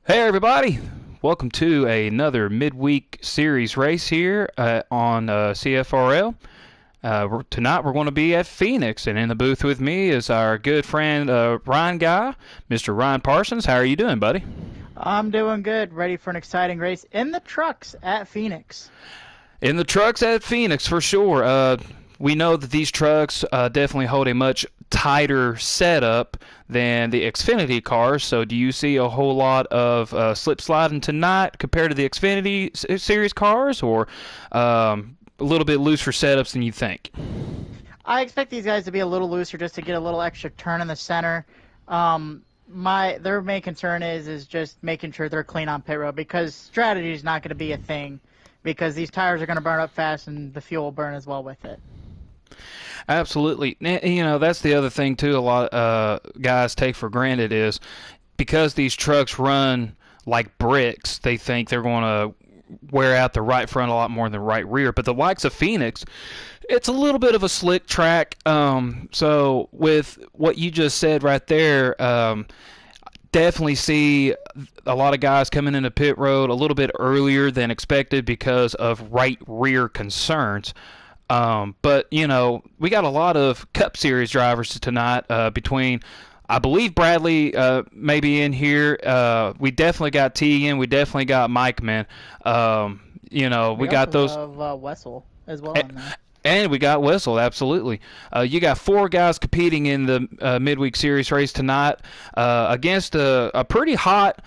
Hey everybody! Welcome to another midweek series race here on CFRL. Tonight we're going to be at Phoenix, and in the booth with me is our good friend Ryan Guy, Mr. Ryan Parsons. How are you doing, buddy? I'm doing good. Ready for an exciting race in the trucks at Phoenix. In the trucks at Phoenix, for sure. We know that these trucks definitely hold a much tighter setup than the Xfinity cars. So, do you see a whole lot of slip sliding tonight compared to the Xfinity series cars, or a little bit looser setups than you think? I expect these guys to be a little looser just to get a little extra turn in the center. Their main concern is just making sure they're clean on pit road because strategy is not going to be a thing because these tires are going to burn up fast and the fuel will burn as well with it. Absolutely. You know, that's the other thing too. A lot of guys take for granted is because these trucks run like bricks, they think they're going to wear out the right front a lot more than the right rear. But the likes of Phoenix, it's a little bit of a slick track. So with what you just said right there, definitely see a lot of guys coming into pit road a little bit earlier than expected because of right rear concerns. But you know, we got a lot of Cup Series drivers tonight. Between, I believe Bradley may be in here. We definitely got Tegan. We definitely got Mike, man. You know, we We got also those. have Wessel as well in there. And we got Whistle, absolutely. You got four guys competing in the midweek series race tonight against a pretty hot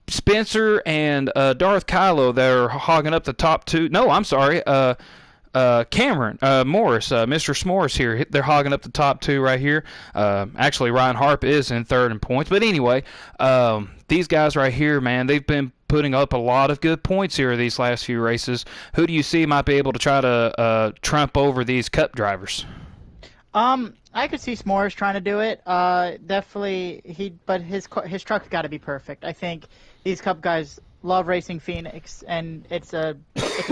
Spencer and Darth Kylo. They're hogging up the top two. No, I'm sorry. Cameron Morris, Mr. S'mores here. They're hogging up the top two right here. Actually, Ryan Harp is in third in points. But anyway, these guys right here, man, they've been putting up a lot of good points here these last few races. Who do you see might be able to try to trump over these Cup drivers? I could see S'mores trying to do it. Definitely, but his truck's got to be perfect. I think these Cup guys love racing Phoenix, and it's a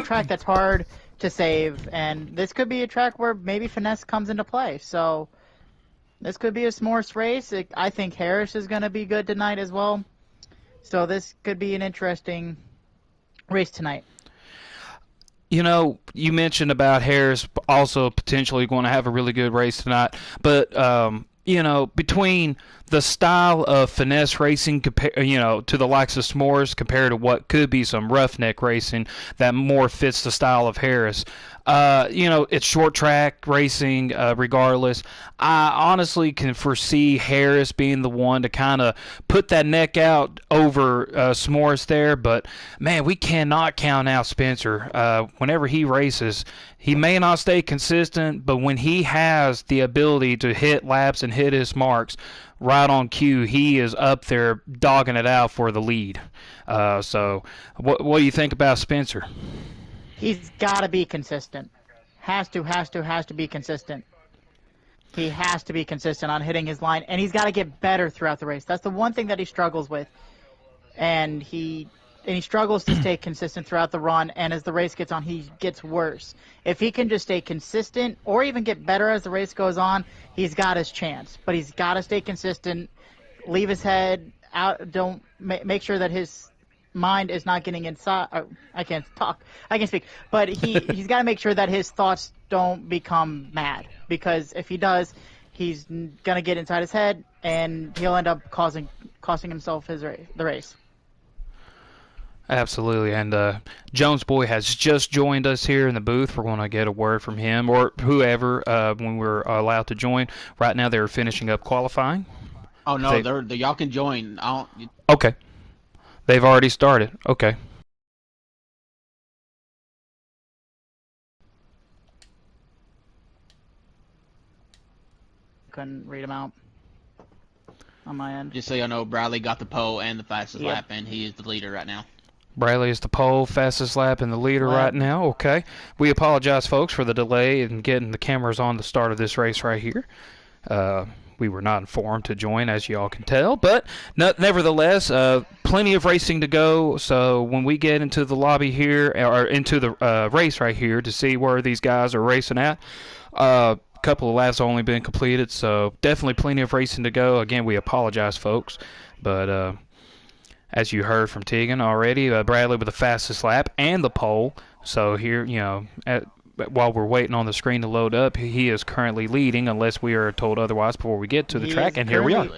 track that's hard to save, and this could be a track where maybe finesse comes into play. So this could be a S'mores race. I think Harris is going to be good tonight as well. So this could be an interesting race tonight. You know, you mentioned about Harris also potentially going to have a really good race tonight, but you know, between the style of finesse racing, you know, to the likes of S'mores compared to what could be some roughneck racing that more fits the style of Harris. You know, it's short track racing, regardless. I honestly can foresee Harris being the one to kind of put that neck out over S'mores there, but man, we cannot count out Spencer. Whenever he races, he may not stay consistent, but when he has the ability to hit laps and hit his marks right on cue, he is up there dogging it out for the lead. So, what do you think about Spencer? He's got to be consistent. Has to be consistent. He has to be consistent on hitting his line, and he's got to get better throughout the race. That's the one thing that he struggles with, and he struggles to stay consistent throughout the run. And as the race gets on, he gets worse. If he can just stay consistent, or even get better as the race goes on, he's got his chance. But he's got to stay consistent, leave his head out. Don't make sure that his mind is not getting inside. I can't talk. I can speak. But he's got to make sure that his thoughts don't become mad, because if he does, he's gonna get inside his head and he'll end up costing himself the race. Absolutely, and Jones Boy has just joined us here in the booth. We're going to get a word from him or whoever when we're allowed to join. Right now, they're finishing up qualifying. Oh no, they're y'all can join. I don't. Okay, they've already started. Okay. Couldn't read him out on my end. Just so y'all know, Bradley got the pole and the fastest Yep. lap, and he is the leader right now. Bradley is the pole, fastest lap, and the leader right now. Okay. We apologize, folks, for the delay in getting the cameras on the start of this race right here. We were not informed to join, as you all can tell. But nevertheless, plenty of racing to go. So when we get into the lobby here, or into the race right here to see where these guys are racing at, a couple of laps have only been completed. So definitely plenty of racing to go. Again, we apologize, folks. But as you heard from Tegan already. Bradley with the fastest lap and the pole. So here, while we're waiting on the screen to load up, he is currently leading, unless we are told otherwise before we get to the track. And here we are.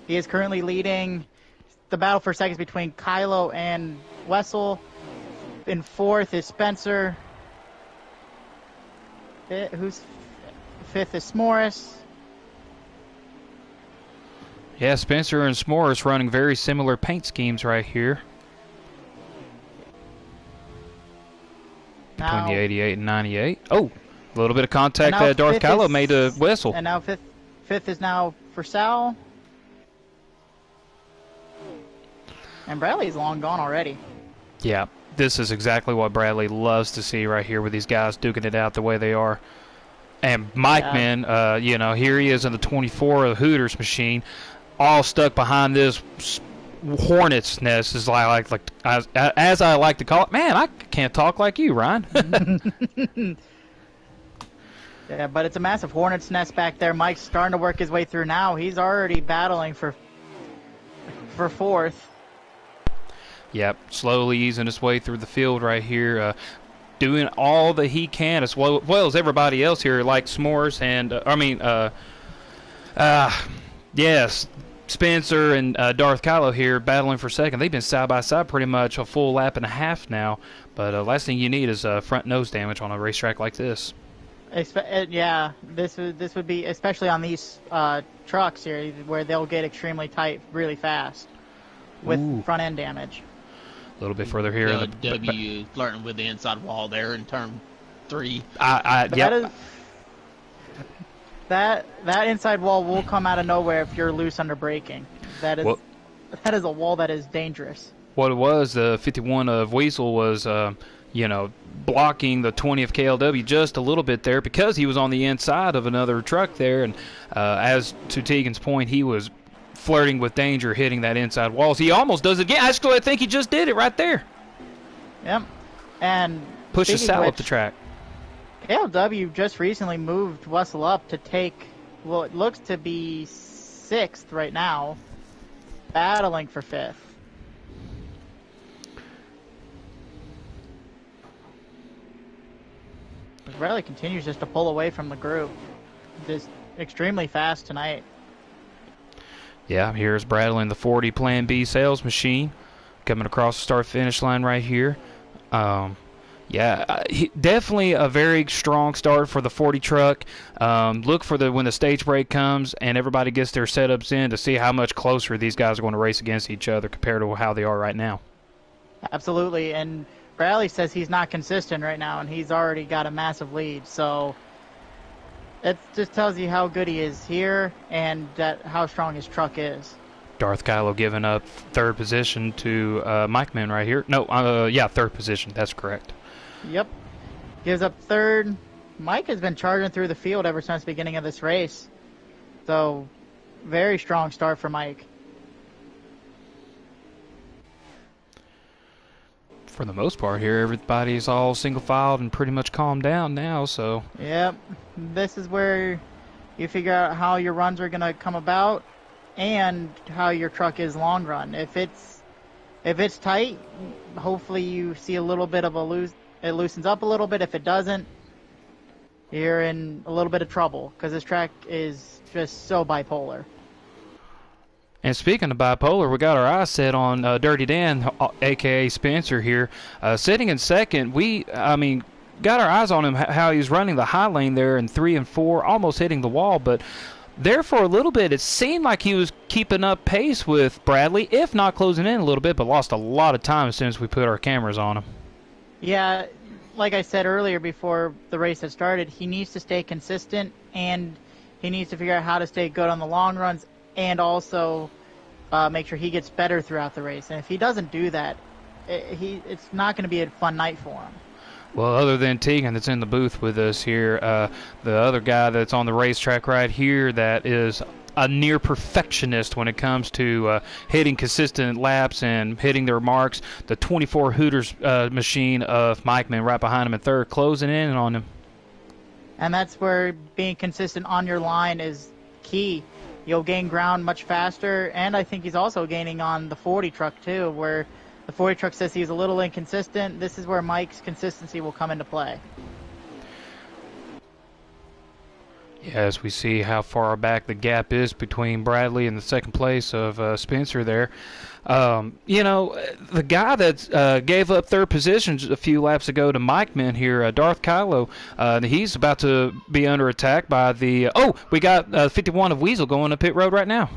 He is currently leading. The battle for seconds between Kylo and Wessel. In fourth is Spencer. Who's fifth is S'mores. Yeah, Spencer and S'mores running very similar paint schemes right here. Between the 88 and 98. Oh, a little bit of contact that Darth Kylo made to Wessel. And now fifth is now for Sal. And Bradley's long gone already. Yeah, this is exactly what Bradley loves to see right here with these guys duking it out the way they are. And Mikeman, here he is in the 24 of the Hooters machine, all stuck behind this hornet's nest, as I like to call it. Man, I can't talk like you, Ryan. Yeah, but it's a massive hornet's nest back there. Mike's starting to work his way through now. He's already battling for fourth. Yep, slowly easing his way through the field right here, doing all that he can as well as everybody else here, like S'mores and yes, Spencer and Darth Kylo here battling for second. They've been side by side pretty much a full lap and a half now, but last thing you need is front nose damage on a racetrack like this. Yeah, this would be especially on these trucks here where they'll get extremely tight really fast with front end damage. A little bit further here. W flirting with the inside wall there in turn 3. That inside wall will come out of nowhere if you're loose under braking. That is a wall that is dangerous. What it was, the 51 of Weasel was, blocking the 20 of KLW just a little bit there because he was on the inside of another truck there. And as to Tegan's point, he was flirting with danger, hitting that inside wall. So he almost does it again. Actually, I think he just did it right there. Yep. And pushes Sal up the track. KLW just recently moved Wessel up to take what looks to be 6th right now, battling for 5th. Bradley continues just to pull away from the group. Just extremely fast tonight. Yeah, here's Bradley in the 40 Plan B sales machine coming across the start-finish line right here. Definitely a very strong start for the 40 truck. Look for when the stage break comes and everybody gets their setups in to see how much closer these guys are going to race against each other compared to how they are right now. Absolutely, and Bradley says he's not consistent right now, and he's already got a massive lead. So it just tells you how good he is here and how strong his truck is. Darth Kylo giving up third position to Mike Man right here. No, third position. That's correct. Yep. Gives up third. Mike has been charging through the field ever since the beginning of this race. So, very strong start for Mike. For the most part here, everybody's all single-filed and pretty much calmed down now, so... Yep. This is where you figure out how your runs are going to come about and how your truck is long run. If it's tight, hopefully you see a little bit of it loosens up a little bit. If it doesn't, you're in a little bit of trouble because this track is just so bipolar. And speaking of bipolar, we got our eyes set on Dirty Dan, a.k.a. Spencer here. Sitting in second, got our eyes on him, how he's running the high lane there in 3 and 4, almost hitting the wall. But there for a little bit, it seemed like he was keeping up pace with Bradley, if not closing in a little bit, but lost a lot of time as soon as we put our cameras on him. Yeah, like I said earlier before the race had started, he needs to stay consistent, and he needs to figure out how to stay good on the long runs and also make sure he gets better throughout the race. And if he doesn't do that, it's not going to be a fun night for him. Well, other than Tegan that's in the booth with us here, the other guy that's on the racetrack right here that is a near perfectionist when it comes to hitting consistent laps and hitting their marks, the 24 Hooters machine of Mike Man right behind him in third, closing in on him. And that's where being consistent on your line is key. He'll gain ground much faster, and I think he's also gaining on the 40 truck too, where the 40 truck says he's a little inconsistent. This is where Mike's consistency will come into play. Yeah, as we see how far back the gap is between Bradley and the second place of Spencer there. You know, the guy that gave up third position a few laps ago to Mike Men here, Darth Kylo, he's about to be under attack by the... we got 51 of Weasel going to pit road right now.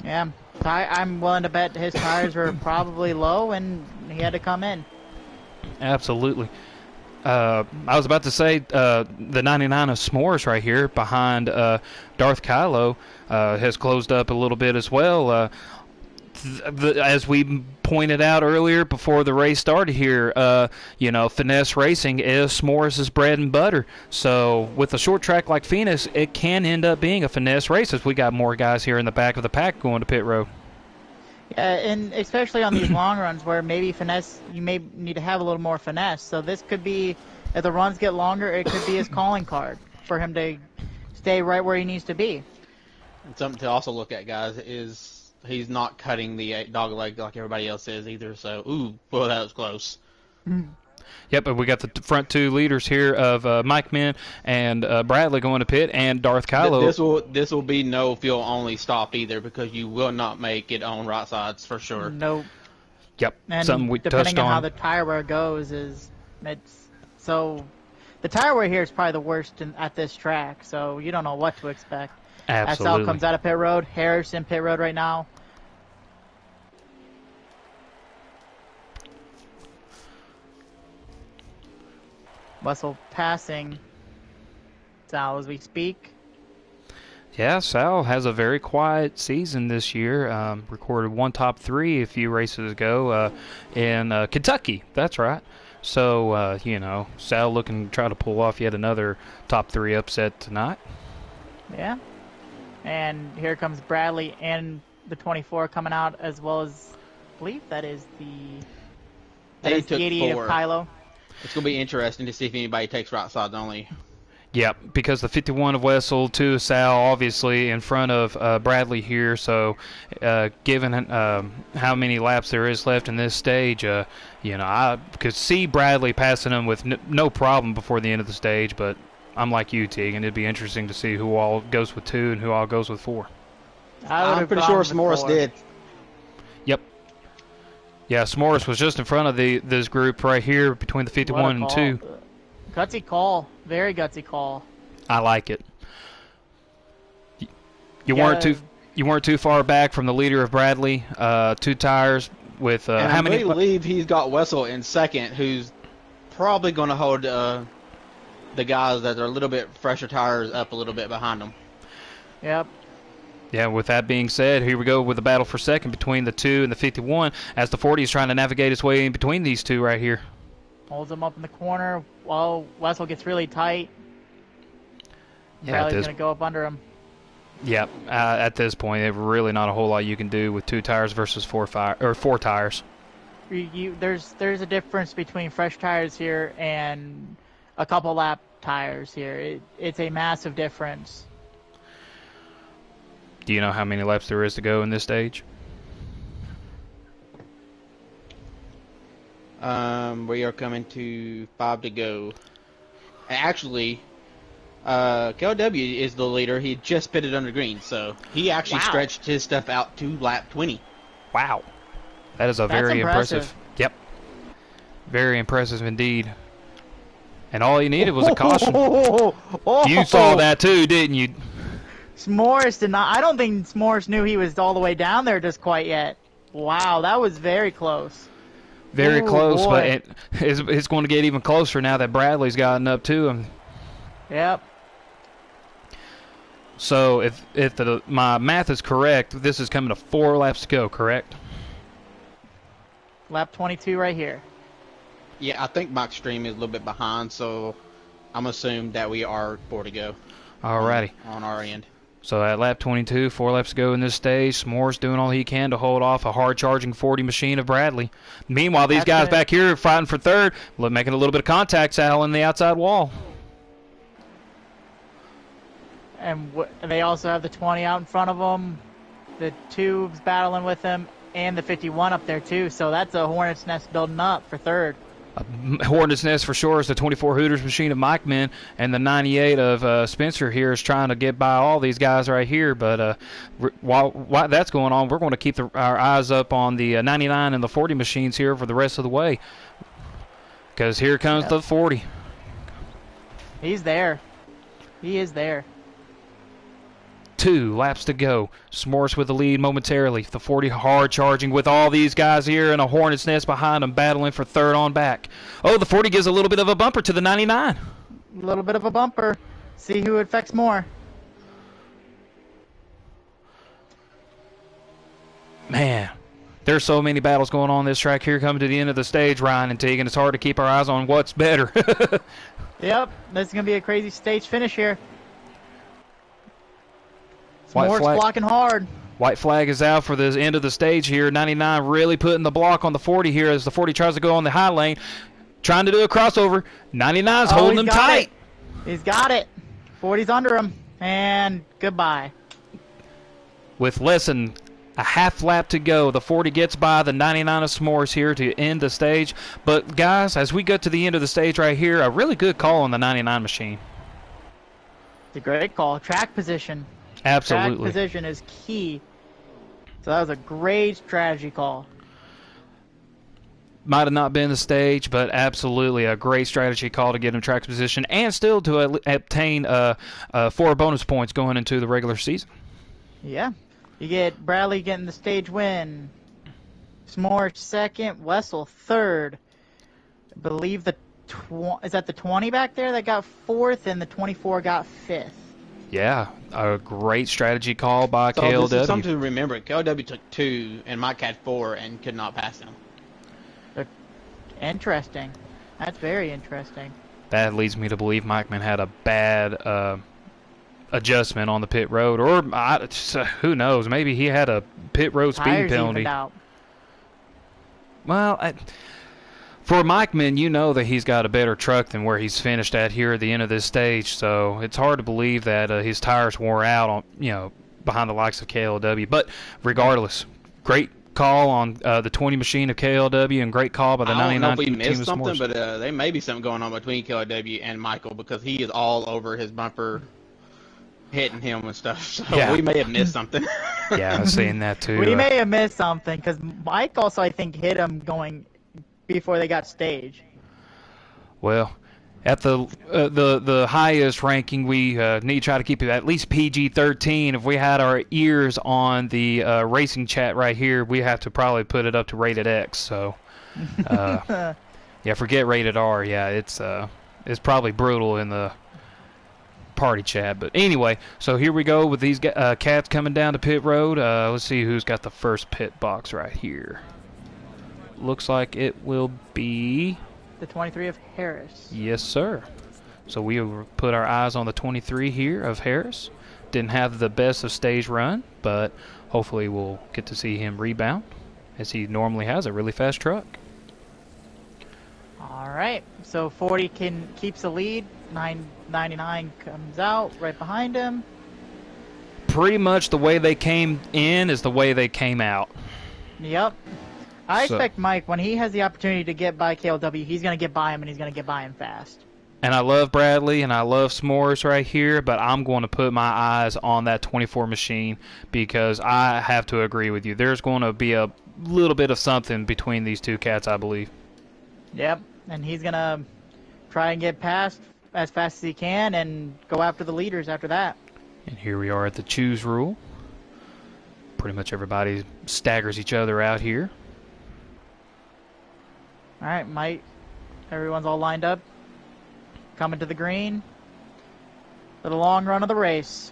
Yeah, I'm willing to bet his tires were probably low and he had to come in. Absolutely. I was about to say the 99 of S'mores right here behind Darth Kylo has closed up a little bit as well. As we pointed out earlier before the race started here, you know, finesse racing is S'mores' bread and butter. So with a short track like Phoenix, it can end up being a finesse race as we got more guys here in the back of the pack going to pit road. Yeah, and especially on these long runs where maybe finesse, you may need to have a little more finesse. So this could be, if the runs get longer, it could be his calling card for him to stay right where he needs to be. And something to also look at, guys, is he's not cutting the dog leg like everybody else is either. So, boy, that was close. Yep, but we got the front two leaders here of Mike Men and Bradley going to pit, and Darth Kylo. This will be no fuel only stop either, because you will not make it on right sides for sure. Nope. Yep, and something we touched on. Depending on how the tire wear goes, so the tire wear here is probably the worst at this track. So you don't know what to expect. Absolutely. SL comes out of pit road. Harris in pit road right now. Wessel passing Sal as we speak. Yeah, Sal has a very quiet season this year. Recorded one top three a few races ago in Kentucky. That's right. So, you know, Sal looking to try to pull off yet another top three upset tonight. Yeah. And here comes Bradley and the 24 coming out, as well as, I believe that is the 88 of Kylo. It's going to be interesting to see if anybody takes right sides only. Yep, because the 51 of Wessel, 2 of Sal, obviously in front of Bradley here. So, given how many laps there is left in this stage, you know, I could see Bradley passing him with no problem before the end of the stage. But I'm like you, Teagan. It'd be interesting to see who all goes with 2 and who all goes with 4. I'm pretty sure S'mores did. Yep. Yeah, S'mores was just in front of this group right here between the 51 and 2. Gutsy call. Very gutsy call. I like it. You weren't too far back from the leader of Bradley. 2 tires with how many? I believe he's got Wessel in second, who's probably going to hold the guys that are a little bit fresher tires up a little bit behind them. Yep. Yeah, with that being said, here we go with the battle for second between the 2 and the 51 as the 40 is trying to navigate its way in between these two right here. Holds him up in the corner while Wessel gets really tight. Yeah, Bradley's going to go up under him. Yep, at this point, there's really not a whole lot you can do with 2 tires versus 4 tires. There's a difference between fresh tires here and a couple lap tires here. It's a massive difference. Do you know how many laps there is to go in this stage? We are coming to 5 to go. Actually, KLW is the leader. He just pitted under green, so he actually stretched his stuff out to lap 20. Wow. That's very impressive. Yep. Very impressive indeed. And all he needed was a caution. You saw that too, didn't you? S'mores did not. I don't think S'mores knew he was all the way down there just quite yet. Wow, that was very close. Very close, boy. But it's going to get even closer now that Bradley's gotten up to him. Yep. So if my math is correct, this is coming to 4 laps to go, correct? Lap 22 right here. Yeah, I think Mike Stream is a little bit behind, so I'm assuming that we are 4 to go. Alrighty. On our end. So at lap 22, 4 laps to go in this stage. S'mores doing all he can to hold off a hard-charging 40 machine of Bradley. Meanwhile, these guys back here fighting for third, making a little bit of contact, Sal, in the outside wall. And they also have the 20 out in front of them, the tubes battling with them, and the 51 up there too. So that's a hornet's nest building up for third. Hornet's nest for sure is the 24 Hooters machine of Mike Min, and the 98 of Spencer here is trying to get by all these guys right here. But while that's going on, we're going to keep our eyes up on the 99 and the 40 machines here for the rest of the way, because here comes the 40. He's there. He is there. 2 laps to go. S'mores with the lead momentarily. The 40 hard charging with all these guys here and a hornet's nest behind them battling for third on back. Oh, the 40 gives a little bit of a bumper to the 99. A little bit of a bumper. See who affects more. Man, there's so many battles going on this track here coming to the end of the stage, Ryan and Tegan. It's hard to keep our eyes on what's better. Yep, this is going to be a crazy stage finish here. White S'mores flag. blocking hard. White flag is out for the end of the stage here. 99 really putting the block on the 40 here as the 40 tries to go on the high lane. Trying to do a crossover. 99's holding him tight. He's got it. 40's under him. And goodbye. With less than a half lap to go, the 40 gets by the 99 of S'mores here to end the stage. But guys, as we get to the end of the stage right here, a really good call on the 99 machine. It's a great call. Track position. Absolutely. Track position is key. So that was a great strategy call. Might have not been the stage, but absolutely a great strategy call to get him track position and still to obtain 4 bonus points going into the regular season. Yeah. You get Bradley getting the stage win. S'mores second. Wessel third. I believe is that the 20 back there that got fourth and the 24 got fifth. Yeah, a great strategy call by So KLW. this is something to remember. KLW took 2 and Mike had 4 and could not pass them. Interesting. That's very interesting. That leads me to believe Mikeman had a bad adjustment on the pit road, or who knows? Maybe he had a pit road speed Tires penalty. evened out. Well, for Mikeman, you know that he's got a better truck than where he's finished at here at the end of this stage, so it's hard to believe that his tires wore out on behind the likes of KLW. But regardless, great call on the 20 machine of KLW and great call by the 99 I don't know if we team missed of something, S'mores. but there may be something going on between KLW and Michael because he is all over his bumper, hitting him and stuff. So Yeah. we may have missed something. Yeah, I've seen that too. We may have missed something because Mike also, I think, hit him going before they got stage. Well, at the highest ranking, we need to try to keep it at least PG-13. If we had our ears on the racing chat right here, we have to probably put it up to rated X. So, yeah, forget rated R. Yeah, it's probably brutal in the party chat. But anyway, so here we go with these cats coming down to pit road. Let's see who's got the first pit box right here. Looks like it will be The 23 of Harris. Yes, sir. So we will put our eyes on the 23 here of Harris. Didn't have the best of stage run, but hopefully we'll get to see him rebound, as he normally has a really fast truck. All right. So 40 keeps the lead. 99 comes out right behind him. Pretty much the way they came in is the way they came out. Yep. I expect Mike, when he has the opportunity to get by KLW, he's going to get by him, and he's going to get by him fast. And I love Bradley, and I love S'mores right here, but I'm going to put my eyes on that 24 machine because I have to agree with you. There's going to be a little bit of something between these two cats, I believe. Yep, and he's going to try and get past as fast as he can and go after the leaders after that. And here we are at the choose rule. Pretty much everybody staggers each other out here. All right, Mike. Everyone's all lined up. Coming to the green. For the long run of the race.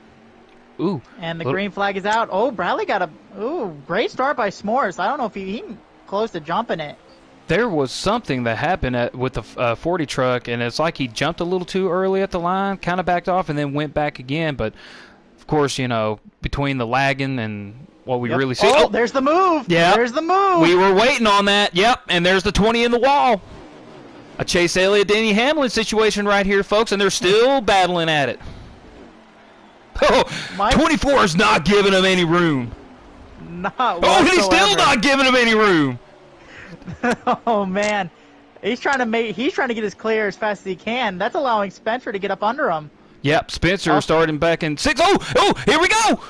Ooh. And the green flag is out. Oh, Bradley got a... Ooh, great start by S'mores. I don't know if he close to jumping it. There was something that happened with the 40 truck, and it's like he jumped a little too early at the line, kind of backed off, and then went back again. But, of course, between the lagging and what we really see... Oh, there's the move! Yeah. There's the move! We were waiting on that. Yep, and there's the 20 in the wall. A Chase Elliott, Denny Hamlin situation right here, folks, and they're still battling at it. Oh, 24 is not giving him any room. Not Oh, he's still not giving him any room. Oh man, he's trying to get his clear as fast as he can. That's allowing Spencer to get up under him. Yep, Spencer starting back in 6. Oh, here we go.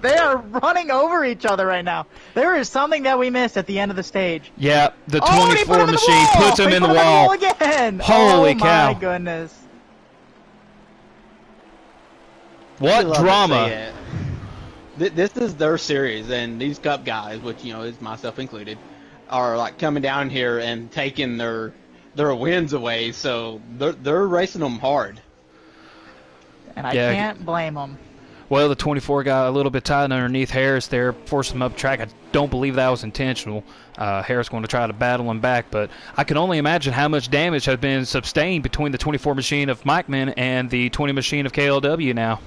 They are running over each other right now. There is something that we missed at the end of the stage. Yeah, the 24 machine puts him in the wall wall again. Holy cow! Oh my goodness! What drama! This is their series, and these Cup guys, which is myself included, are like coming down here and taking their wins away. So they're racing them hard. And I can't blame them. Well, the 24 got a little bit tight underneath Harris there, forced him up track. I don't believe that was intentional. Harris going to try to battle him back, but I can only imagine how much damage has been sustained between the 24 machine of Mikeman and the 20 machine of KLW now.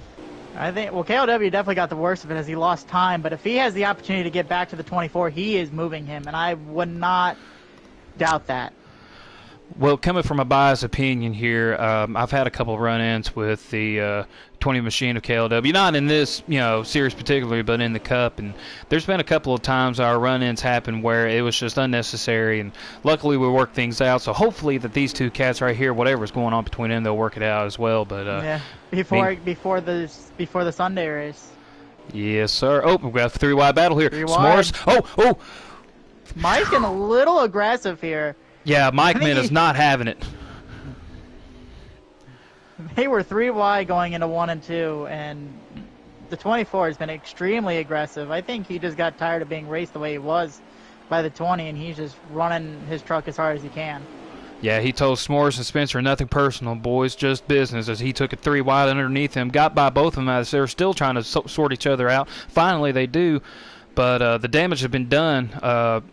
I think, KLW definitely got the worst of it as he lost time, but if he has the opportunity to get back to the 24, he is moving him, and I would not doubt that. Well, coming from a biased opinion here, I've had a couple of run-ins with the 20 machine of KLW, not in this series particularly, but in the Cup. And there's been a couple of times our run-ins happened where it was just unnecessary, and luckily we worked things out. So hopefully that these two cats right here, whatever's going on between them, they'll work it out as well. But yeah, before the Sunday race. Yes, sir. Oh, we got a 3-wide battle here. S'mores. Oh. Mike's getting a little aggressive here. Yeah, Mikeman is not having it. They were 3 wide going into 1 and 2, and the 24 has been extremely aggressive. I think he just got tired of being raced the way he was by the 20, and he's just running his truck as hard as he can. Yeah, he told S'mores and Spencer nothing personal, boys, just business, as he took it 3 wide underneath him, got by both of them as they were still trying to sort each other out. Finally, they do, but the damage has been done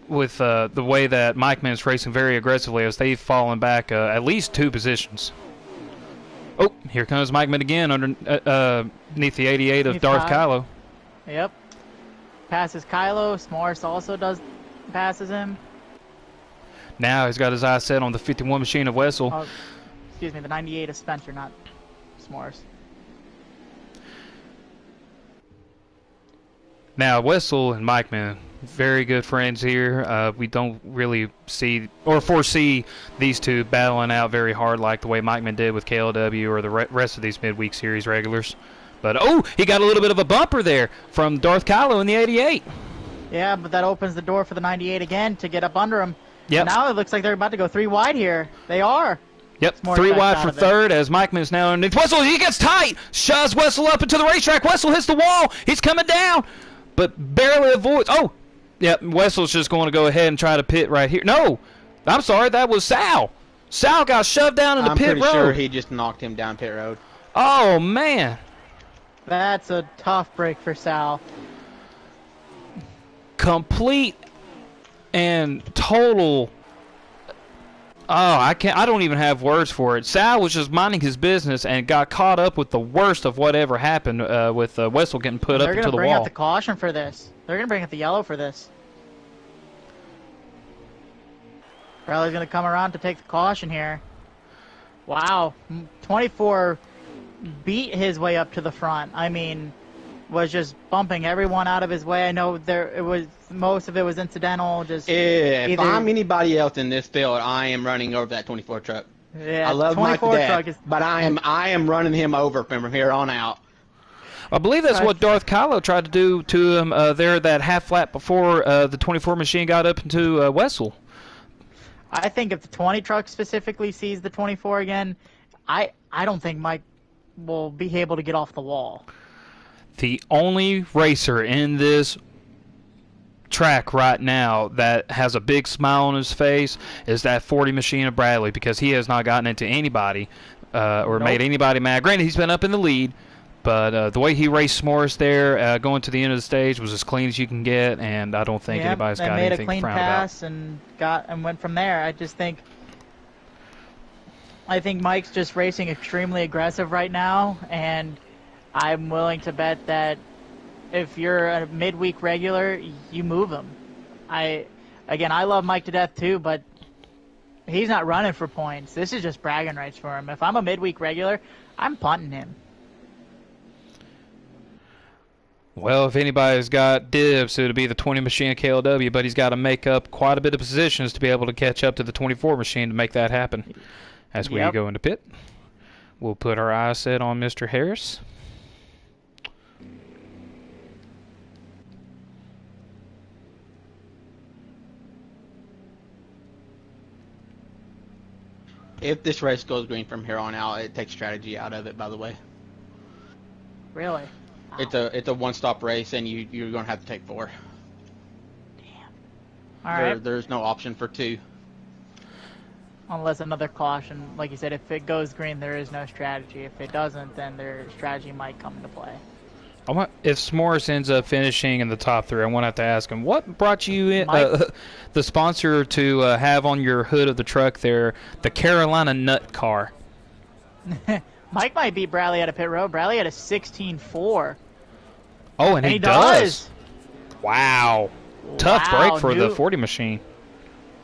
with the way that Mikeman is racing very aggressively as they've fallen back at least 2 positions. Oh, here comes Mikeman again underneath the 88 of Darth Kylo. Yep. Passes Kylo. S'mores also passes him. Now he's got his eyes set on the 51 machine of Wessel. Oh, excuse me, the 98 of Spencer, not S'mores. Now, Wessel and Mikeman, very good friends here. We don't really see or foresee these two battling out very hard like the way Mikeman did with KLW or the rest of these midweek series regulars. But, he got a little bit of a bumper there from Darth Kylo in the 88. Yeah, but that opens the door for the 98 again to get up under him. Yep. Now it looks like they're about to go 3 wide here. They are. Yep, 3 wide for third as Mikeman is now underneath Wessel. He gets tight, shoves Wessel up into the racetrack. Wessel hits the wall. He's coming down, but barely avoids. Wessel's just going to go ahead and try to pit right here. No, I'm sorry, that was Sal. Sal got shoved down in the pit road. I'm pretty sure he just knocked him down pit road. Oh, man. That's a tough break for Sal. Complete and total. I don't even have words for it. Sal was just minding his business and got caught up with the worst of whatever happened with Wessel getting put up into the wall. They're going to bring out the caution for this. They're going to bring out the yellow for this. Riley's going to come around to take the caution here. Wow. 24 beat his way up to the front. I mean, was just bumping everyone out of his way. I know most of it was incidental. If I'm anybody else in this field, I am running over that 24 truck. Yeah, I love Mike to death, but I am running him over from here on out. I believe that's what Darth Kylo tried to do to him there that half lap before the 24 machine got up into Wessel. I think if the 20 truck specifically sees the 24 again, I don't think Mike will be able to get off the wall. The only racer in this track right now that has a big smile on his face is that 40 machine of Bradley, because he has not gotten into anybody or made anybody mad. Granted, he's been up in the lead, but the way he raced S'mores there going to the end of the stage was as clean as you can get, and I don't think anybody's got anything to frown about. Made a clean pass and went from there. I think Mike's just racing extremely aggressive right now, and I'm willing to bet that if you're a midweek regular, you move him. I love Mike to death too, but he's not running for points. This is just bragging rights for him. If I'm a midweek regular, I'm punting him. Well, if anybody's got dibs, it'll be the 20 machine of KLW, but he's got to make up quite a bit of positions to be able to catch up to the 24 machine to make that happen. As we go into pit, we'll put our eyes set on Mr. Harris. If this race goes green from here on out, it takes strategy out of it, by the way. Really? Wow. It's a one-stop race, and you're going to have to take 4. Damn. All right. There's no option for 2. Unless another caution. Like you said, if it goes green, there is no strategy. If it doesn't, then their strategy might come into play. If S'mores ends up finishing in the top 3, I want to have to ask him, what brought you in, the sponsor to have on your hood of the truck there, the Carolina Nut Car? Mike might beat Bradley at a pit road. Bradley had a 16.4. Oh, and he does. Wow. Tough break for the 40 machine.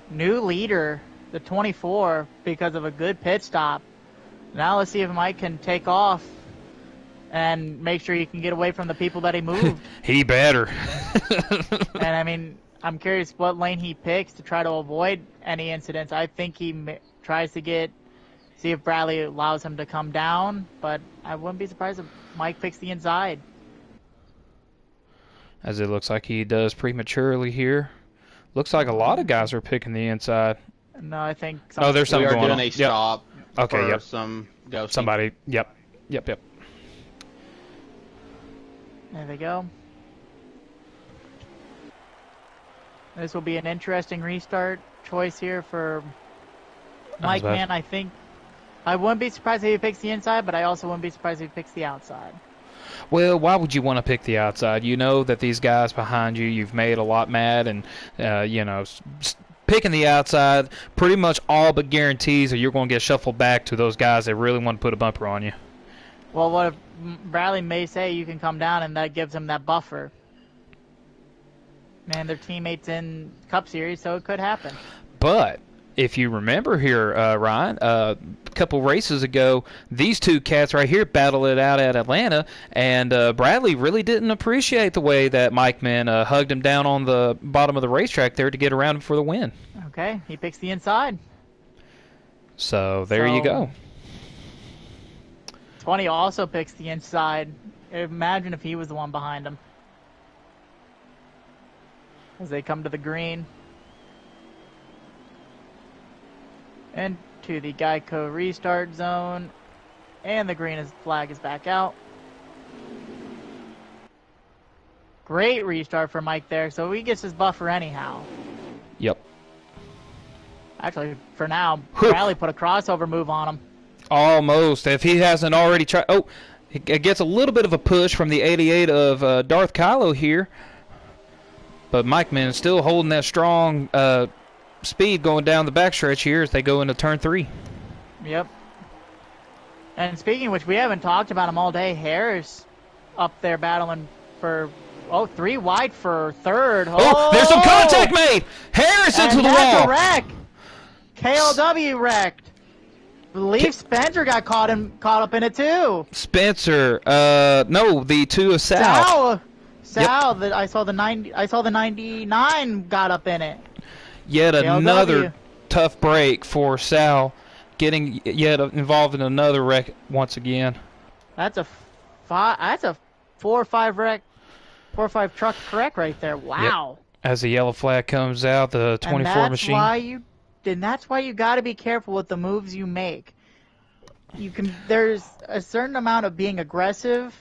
New leader, the 24, because of a good pit stop. Now let's see if Mike can take off and make sure he can get away from the people that he moved. He better. And I mean, I'm curious what lane he picks to try to avoid any incidents. I think he tries to see if Bradley allows him to come down, but I wouldn't be surprised if Mike picks the inside. As it looks like he does prematurely here. Looks like a lot of guys are picking the inside. No, I think... there's something going on. We are doing a stop for some ghosting. Somebody, yep. There they go. This will be an interesting restart choice here for Mike Man. I think I wouldn't be surprised if he picks the inside, but I also wouldn't be surprised if he picks the outside. Well, why would you want to pick the outside? You know that these guys behind you've made a lot mad, and picking the outside pretty much all but guarantees that you're going to get shuffled back to those guys that really want to put a bumper on you. Well, what if Bradley may say you can come down, and that gives him that buffer? Man, they're teammates in Cup Series, so it could happen. But if you remember here, Ryan, a couple races ago, these two cats right here battled it out at Atlanta, and Bradley really didn't appreciate the way that Mike Man hugged him down on the bottom of the racetrack there to get around him for the win. Okay, he picks the inside. So there you go. 20 also picks the inside. Imagine if he was the one behind him. As they come to the green. And to the Geico restart zone. And the green flag is back out. Great restart for Mike there. So he gets his buffer anyhow. Yep. Actually, for now, Bradley put a crossover move on him. Almost. If he hasn't already tried... Oh, it gets a little bit of a push from the 88 of Darth Kylo here. But Mike Man is still holding that strong speed going down the backstretch here as they go into turn 3. Yep. And speaking of which, we haven't talked about him all day. Harris up there battling for... Oh, 3 wide for third. Oh, there's some contact made! Harris into the wall! That's a wreck! KLW wrecked. I believe Spencer got caught up in it too. Spencer, no, the 2 of Sal. Sal, yep. I saw the 99 got up in it. Yet another tough break for Sal, getting yet involved in another wreck once again. That's a 4 or 5 wreck, 4 or 5 truck wreck right there. Wow. Yep. As the yellow flag comes out, the 24 machine. And that's why you got to be careful with the moves you make. There's a certain amount of being aggressive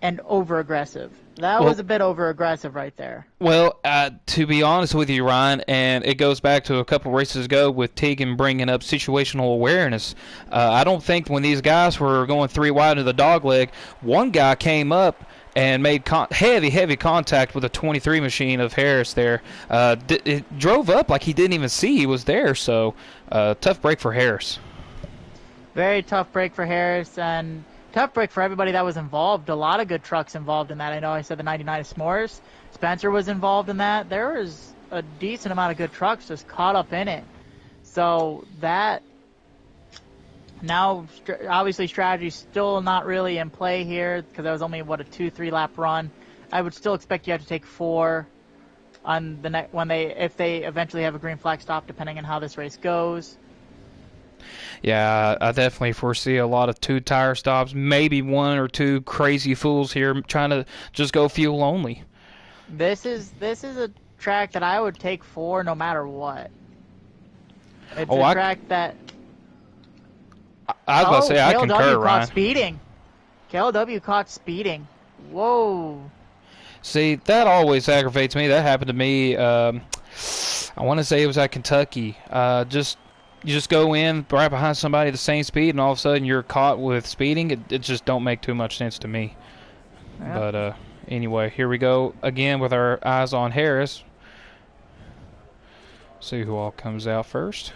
and over-aggressive. That was a bit over-aggressive right there. Well, to be honest with you, Ryan, and it goes back to a couple races ago with Tegan bringing up situational awareness. I don't think when these guys were going 3 wide into the dogleg, one guy came up and made heavy contact with a 23 machine of Harris there. It drove up like he didn't even see he was there, so tough break for Harris. Very tough break for Harris, and tough break for everybody that was involved. A lot of good trucks involved in that. I know I said the 99 of S'mores. Spencer was involved in that. There was a decent amount of good trucks just caught up in it. So that... Now, obviously, strategy's still not really in play here because that was only, a 2-3 lap run. I would still expect you have to take 4 on the if they eventually have a green flag stop, depending on how this race goes. Yeah, I definitely foresee a lot of 2-tire stops, maybe 1 or 2 crazy fools here trying to just go fuel only. This is a track that I would take 4 no matter what. It's a track that. I was about to say I KLW concur, caught Ryan. speeding. KLW caught speeding. Whoa. See, that always aggravates me. That happened to me. I want to say it was at Kentucky. You just go in right behind somebody the same speed, and all of a sudden you're caught with speeding. It just don't make too much sense to me. Yep. But anyway, here we go again with our eyes on Harris. See who all comes out first.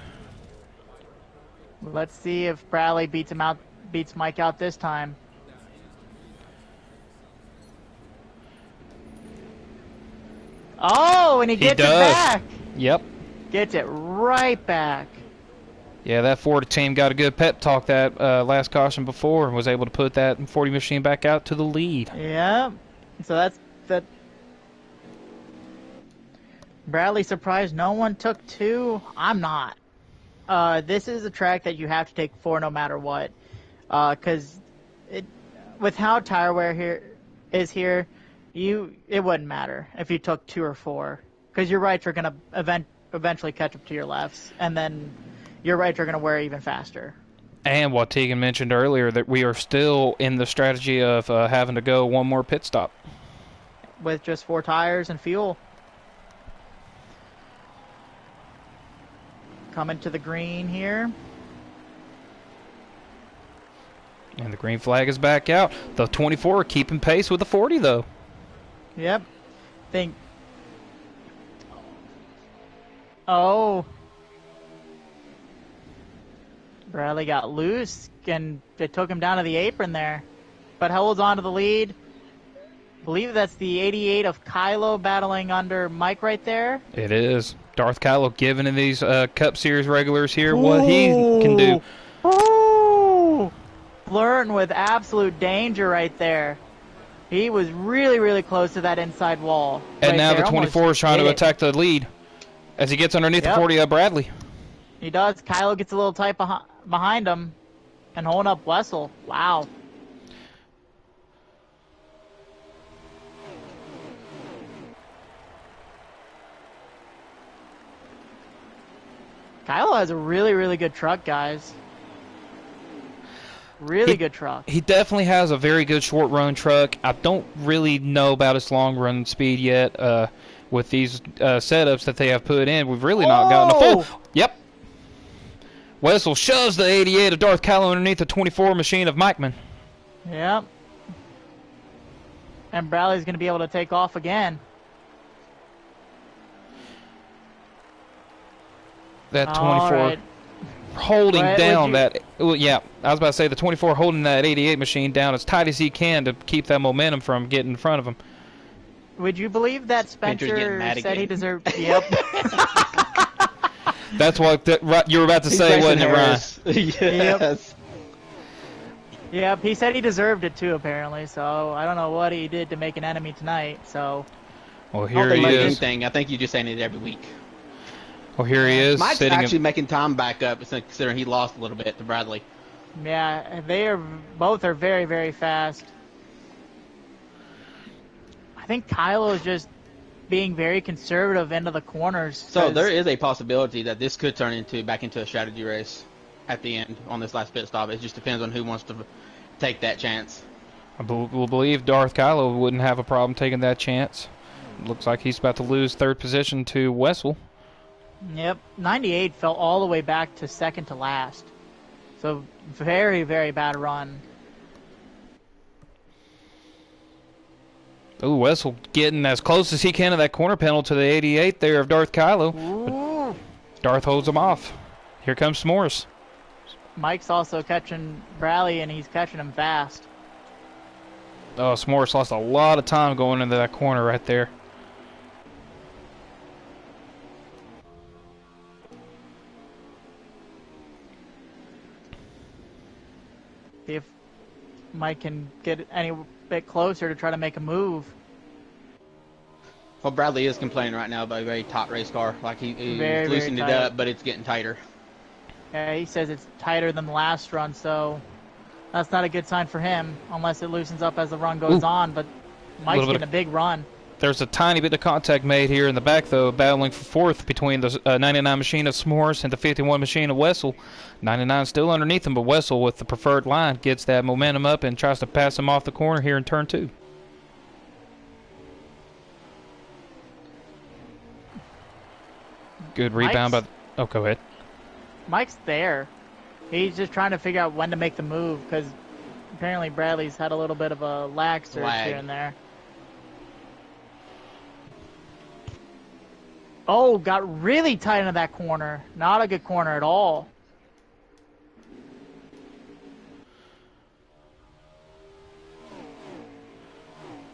Let's see if Bradley beats Mike out this time. Oh, and he gets it back. Yep. Gets it right back. Yeah, that Ford team got a good pep talk that last caution before and was able to put that 40 machine back out to the lead. Yeah. So that's that. Bradley surprised no one took 2. I'm not. This is a track that you have to take 4 no matter what. Because with how tire wear is here, it wouldn't matter if you took 2 or 4. Because your rights are going to eventually catch up to your lefts. And then your rights are going to wear even faster. And what Tegan mentioned earlier, that we are still in the strategy of having to go 1 more pit stop. With just 4 tires and fuel. Coming to the green here. And the green flag is back out. The 24 keeping pace with the 40, though. Yep. Oh. Bradley got loose, and it took him down to the apron there. But holds on to the lead. I believe that's the 88 of Kylo battling under Mike right there. It is. Darth Kylo giving in these Cup Series regulars here what he can do. Ooh. Flirting with absolute danger right there. He was really, really close to that inside wall. And right now there. the 24 is trying to attack the lead as he gets underneath the 40 of Bradley. He does. Kylo gets a little tight behind him and holding up Wessel. Wow. Kylo has a really, really good truck, guys. Really good truck. He definitely has a very good short run truck. I don't really know about his long run speed yet with these setups that they have put in. We've really not gotten a full. Yep. Wessel shoves the 88 of Darth Kylo underneath the 24 machine of Mikeman. Yep. And Bradley's going to be able to take off again. That 24 holding down that. Well, yeah, I was about to say the 24 holding that 88 machine down as tight as he can to keep that momentum from getting in front of him. Would you believe that Spencer said he deserved? Yep. That's what you were about to say, wasn't it, Ryan? Yes. Yep, he said he deserved it too, apparently. So I don't know what he did to make an enemy tonight. So. Well, here he is. I think you just saying it every week. Well, here he is. Mike's actually making time back up, considering he lost a little bit to Bradley. Yeah, both are very, very fast. I think Kylo is just being very conservative into the corners. So there is a possibility that this could turn back into a strategy race at the end on this last pit stop. It just depends on who wants to take that chance. I believe Darth Kylo wouldn't have a problem taking that chance. Looks like he's about to lose 3rd position to Wessel. Yep, 98 fell all the way back to 2nd to last. So very, very bad run. Ooh, Wessel getting as close as he can to that corner panel to the 88 there of Darth Kylo. Darth holds him off. Here comes S'mores. Mike's also catching Bradley, and he's catching him fast. Oh, S'mores lost a lot of time going into that corner right there. See if Mike can get any bit closer to try to make a move. Well, Bradley is complaining right now about a very taut race car. Like he's Very, loosened very it tight. up, but it's getting tighter. Yeah, he says it's tighter than the last run, so that's not a good sign for him unless it loosens up as the run goes on. But Mike's getting a big run. There's a tiny bit of contact made here in the back, though, battling for fourth between the 99 machine of S'mores and the 51 machine of Wessel. 99 still underneath him, but Wessel, with the preferred line, gets that momentum up and tries to pass him off the corner here in turn 2. Good rebound by... Oh, go ahead. Mike's there. He's just trying to figure out when to make the move, because apparently Bradley's had a little bit of a lag surge here and there. Oh, got really tight into that corner. Not a good corner at all.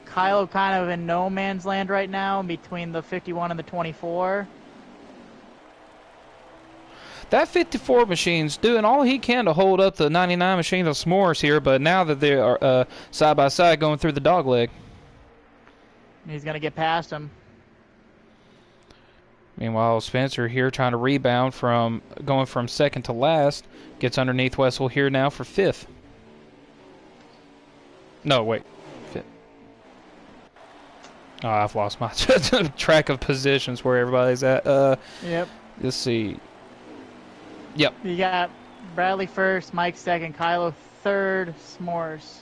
Kylo kind of in no man's land right now between the 51 and the 24. That 54 machine's doing all he can to hold up the 99 machine of S'mores here, but now that they are side by side going through the dog leg. He's going to get past him. Meanwhile, Spencer here trying to rebound from going from second to last. Gets underneath Wessel here now for fifth. No, wait. Fifth. Oh, I've lost my track of positions where everybody's at. Yep. Let's see. Yep. You got Bradley first, Mike second, Kylo third, S'mores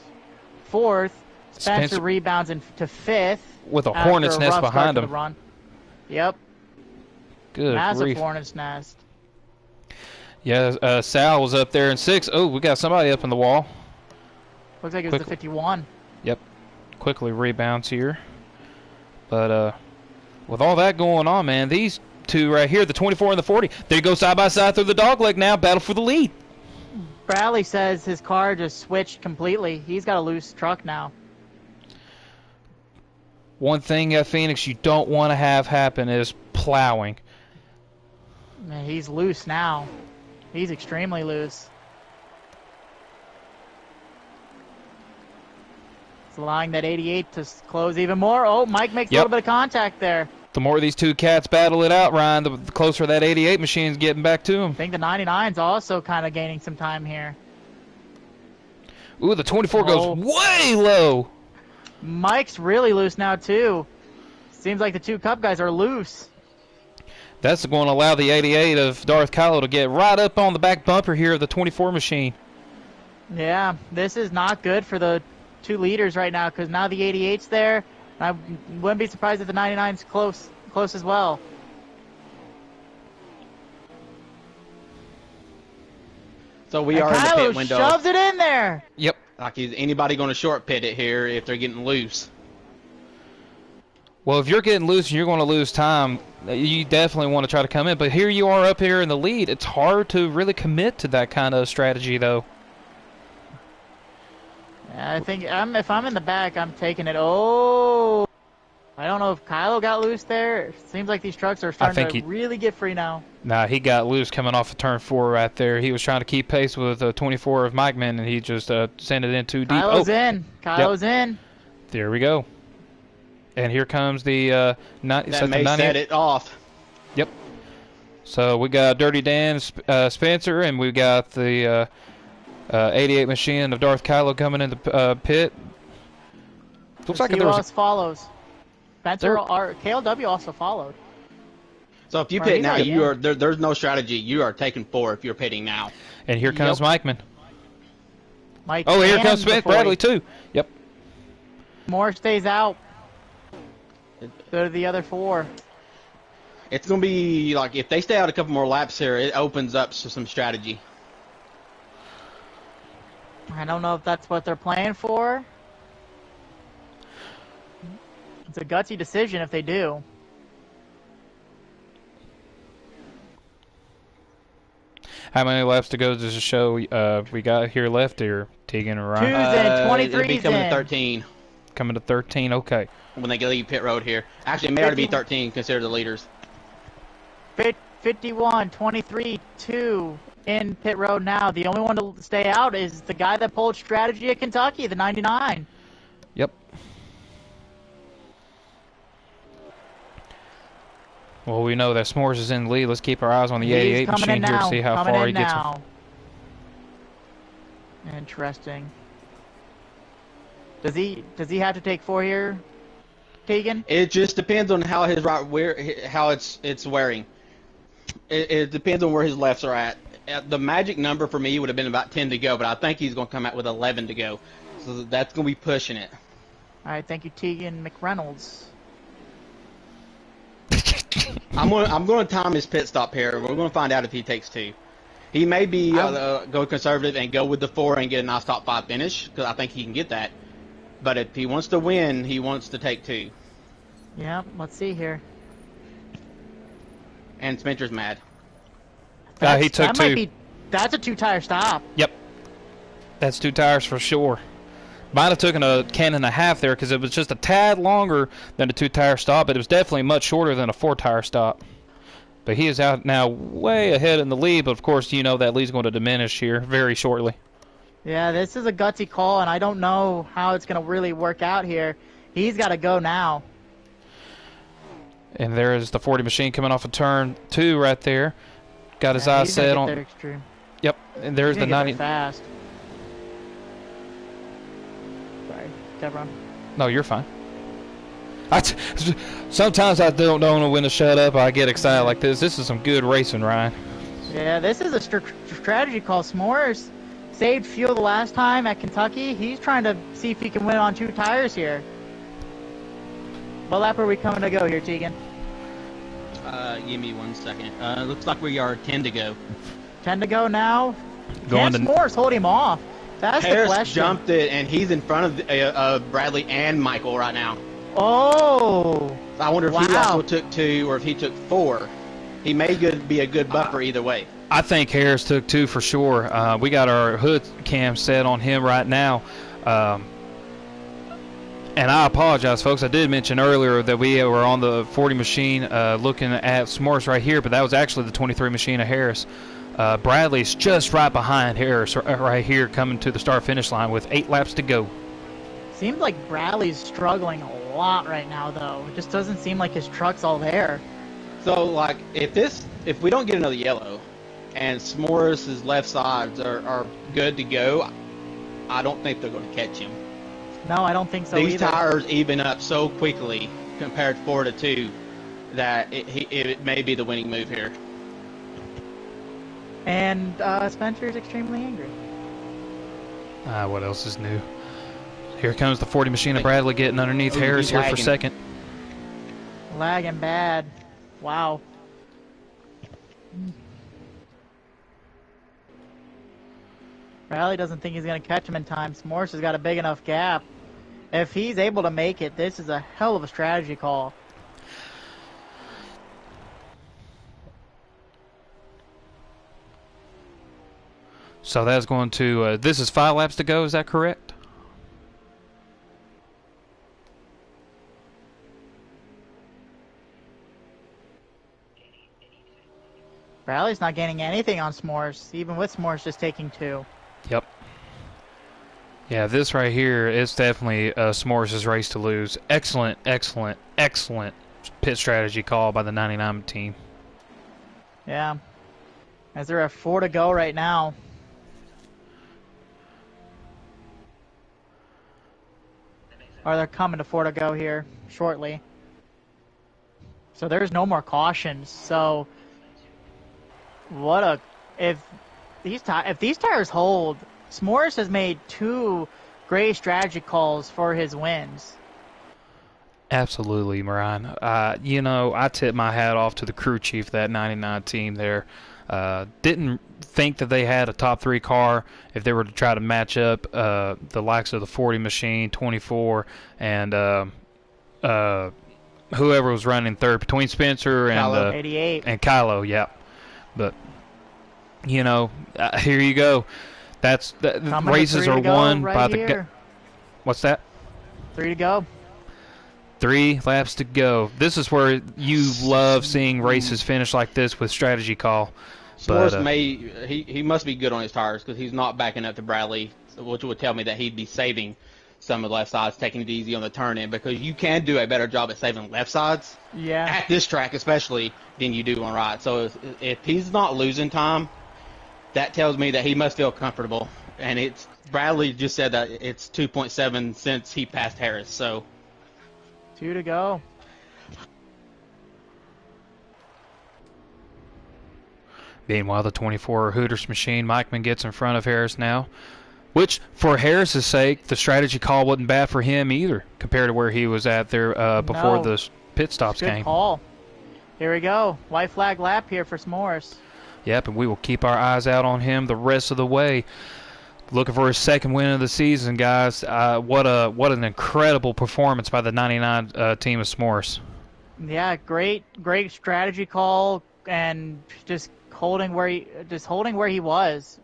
fourth. Spencer rebounds into fifth. With a hornet's nest behind him. Run. Yep. Good Massive grief. hornet's nest. Yeah, Sal was up there in sixth. Oh, we got somebody up in the wall. Looks like it was the 51. Yep. Quickly rebounds here. But with all that going on, man, these two right here, the 24 and the 40, they go side by side through the dogleg now, battle for the lead. Bradley says his car just switched completely. He's got a loose truck now. One thing at Phoenix you don't want to have happen is plowing. Man, he's loose now. He's extremely loose. It's allowing that 88 to close even more. Oh, Mike makes a little bit of contact there. The more these two cats battle it out, Ryan, the closer that 88 machine's getting back to him. I think the 99's also kind of gaining some time here. Ooh, the 24 goes way low. Mike's really loose now, too. Seems like the two Cup guys are loose. That's going to allow the 88 of Darth Kylo to get right up on the back bumper here of the 24 machine. Yeah, this is not good for the two leaders right now, because now the 88's there. I wouldn't be surprised if the 99's close as well. So we are in the pit window. Shoves it in there. Yep. Like, is anybody going to short pit it here if they're getting loose? Well, if you're getting loose and you're going to lose time, you definitely want to try to come in. But here you are up here in the lead. It's hard to really commit to that kind of strategy, though. Yeah, I think if I'm in the back, I'm taking it. Oh, I don't know if Kylo got loose there. It seems like these trucks are starting to really get free now. Nah, he got loose coming off of turn 4 right there. He was trying to keep pace with 24 of Mike Man, and he just sent it in too deep. Kylo's in. Kylo's in. There we go. And here comes the that may set it off. Yep. So we got Dirty Dan Spencer, and we got the 88 machine of Darth Kylo coming in the pit. Looks like there else follows. Spencer or KLW also followed. So if you pit now, you are there's no strategy. You are taking 4 if you're pitting now. And here comes Mikeman. Mike. Oh, here comes Smith Bradley too. Yep. Moore stays out. Go to the other 4. It's going to be like if they stay out a couple more laps here, it opens up to some strategy. I don't know if that's what they're playing for. It's a gutsy decision if they do. How many laps to go does the show we got here left here, Tegan or Ryan? 2's in, 23's it'll be coming to 13. Coming to 13, okay. When they leave pit road here. Actually, it may already be 13, consider the leaders. 51, 23, 2 in pit road now. The only one to stay out is the guy that pulled strategy at Kentucky, the 99. Yep. Well, we know that S'mores is in the lead. Let's keep our eyes on the He's 88 coming machine in here now. to see how Coming far in he gets. now. Interesting. Does he have to take 4 here, Tegan? It just depends on how his how it's wearing. It depends on where his lefts are at. The magic number for me would have been about 10 to go, but I think he's going to come out with 11 to go. So that's going to be pushing it. All right, thank you, Tegan McReynolds. I'm going to time his pit stop here. We're going to find out if he takes 2. He may be go conservative and go with the 4 and get a nice top 5 finish, because I think he can get that. But if he wants to win, he wants to take 2. Yeah, let's see here. And Spencer's mad. He took 2. That's a 2-tire stop. Yep. That's 2 tires for sure. Might have taken a can and a half there because it was just a tad longer than a 2-tire stop, but it was definitely much shorter than a 4-tire stop. But he is out now way ahead in the lead, but of course you know that lead's going to diminish here very shortly. Yeah, this is a gutsy call, and I don't know how it's going to really work out here. He's got to go now. And there is the 40 machine coming off of turn 2 right there. Got his eyes set on. Extreme. Yep, and there's the 90. Fast. Sorry, Devron. No, you're fine. Sometimes I don't know when to shut up. I get excited like this. This is some good racing, Ryan. Yeah, this is a strategy call. S'mores saved fuel the last time at Kentucky. He's trying to see if he can win on 2 tires here. What lap are we coming to go here, Tegan? Give me 1 second. Looks like we are 10 to go. 10 to go now. Can S'mores hold him off? That's Harris the question. jumped it, and he's in front of Bradley and Michael right now. Oh! So I wonder if he also took 2 or if he took 4. He may be a good buffer either way. I think Harris took 2 for sure. We got our hood cam set on him right now. And I apologize, folks. I did mention earlier that we were on the 40 machine looking at S'mores right here, but that was actually the 23 machine of Harris. Bradley's just right behind Harris right here coming to the start-finish line with 8 laps to go. Seems like Bradley's struggling a lot right now, though. It just doesn't seem like his truck's all there. So, like, if we don't get another yellow and S'mores' left sides are good to go, I don't think they're going to catch him. No, I don't think so These either. tires even up so quickly compared 4 to 2 that it may be the winning move here. And Spencer's extremely angry. What else is new? Here comes the 40 machine of Bradley getting underneath Harris here for second. Lagging bad. Wow. Bradley doesn't think he's going to catch him in time. S'mores has got a big enough gap. If he's able to make it, this is a hell of a strategy call. So that's going to, this is 5 laps to go, is that correct? Bradley's not gaining anything on S'mores, even with S'mores just taking 2. Yep. Yeah, this right here is definitely S'mores' race to lose. Excellent, excellent, excellent pit strategy call by the 99 team. Yeah. As there are 4 to go right now. Or they're coming to 4 to go here shortly. So there's no more cautions. So if these tires hold, S'mores has made 2 great strategy calls for his wins. Absolutely, Marion. You know, I tip my hat off to the crew chief of that 99 team there. Didn't think that they had a top 3 car if they were to try to match up the likes of the 40 machine, 24, and whoever was running third between Spencer and Kylo, 88. And Kylo, yeah. But you know, here you go. That's the races are won right by here. What's that? 3 to go. 3 laps to go. This is where you love seeing races finish like this with strategy call. S'mores he must be good on his tires because he's not backing up to Bradley, which would tell me that he'd be saving some of the left sides, taking it easy on the turn in, because you can do a better job at saving left sides. Yeah. At this track, especially, than you do on right. So if he's not losing time, that tells me that he must feel comfortable. And it's Bradley just said that it's 2.7 since he passed Harris. So 2 to go. Meanwhile, the 24 Hooters machine, Mikeman gets in front of Harris now. Which, for Harris's sake, the strategy call wasn't bad for him either, compared to where he was at there before the pit stops Good came. call. Here we go. White flag lap here for S'mores. Yep, and we will keep our eyes out on him the rest of the way. Looking for his second win of the season, guys. What an incredible performance by the 99 team of S'mores. Yeah, great strategy call, and just holding where he was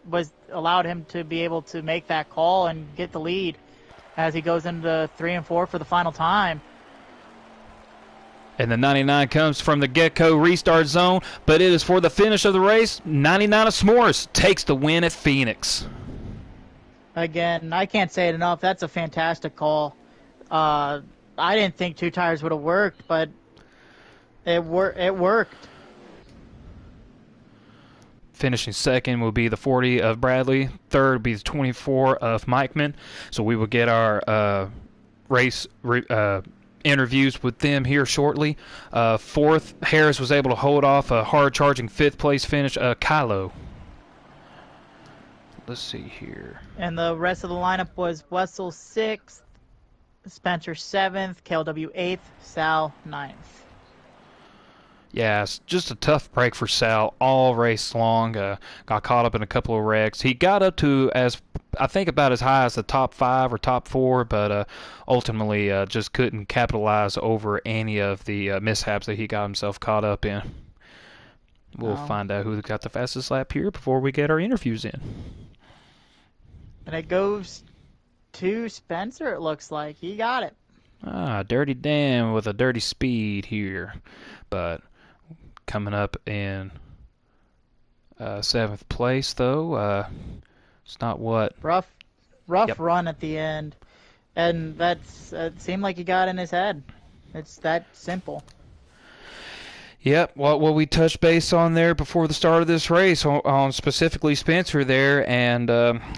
allowed him to be able to make that call and get the lead as he goes into 3 and 4 for the final time. And the 99 comes from the get-go restart zone, but it is for the finish of the race. 99 of S'mores takes the win at Phoenix. Again, I can't say it enough. That's a fantastic call. I didn't think 2 tires would have worked, but it worked. Finishing second will be the 40 of Bradley. Third will be the 24 of Mikeman. So we will get our race interviews with them here shortly. Fourth, Harris was able to hold off a hard-charging fifth-place finish, Kylo. Let's see here. And the rest of the lineup was Wessel 6th, Spencer 7th, KLW 8th, Sal 9th. Yeah, it's just a tough break for Sal all race long. Got caught up in a couple of wrecks. He got up to, I think, about as high as the top 5 or top 4, but ultimately just couldn't capitalize over any of the mishaps that he got himself caught up in. We'll find out who got the fastest lap here before we get our interviews in. And it goes to Spencer, it looks like. He got it. Dirty Dan with a dirty speed here. But coming up in 7th place, though. It's not what... Rough run at the end. And it seemed like he got in his head. It's that simple. Yep, what we touched base on there before the start of this race, on specifically Spencer there, and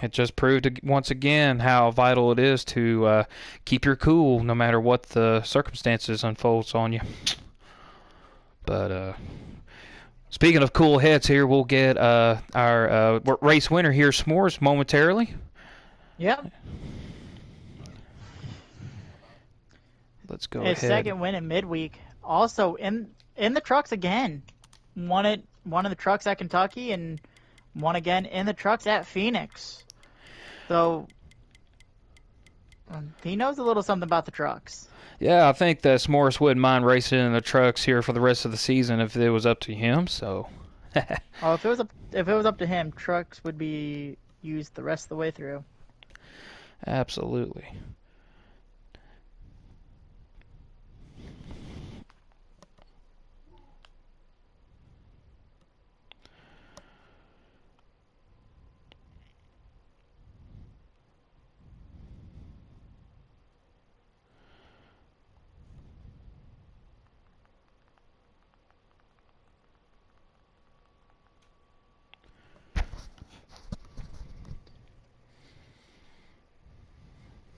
it just proved once again how vital it is to keep your cool no matter what the circumstances unfolds on you. But speaking of cool heads here, we'll get our race winner here, S'mores, momentarily. Yep. Let's go His ahead. second win in midweek. Also in the trucks again. Won in the trucks at Kentucky and won again in the trucks at Phoenix. So he knows a little something about the trucks. Yeah, I think that S'mores wouldn't mind racing in the trucks here for the rest of the season if it was up to him. So, if it was up to him, trucks would be used the rest of the way through. Absolutely.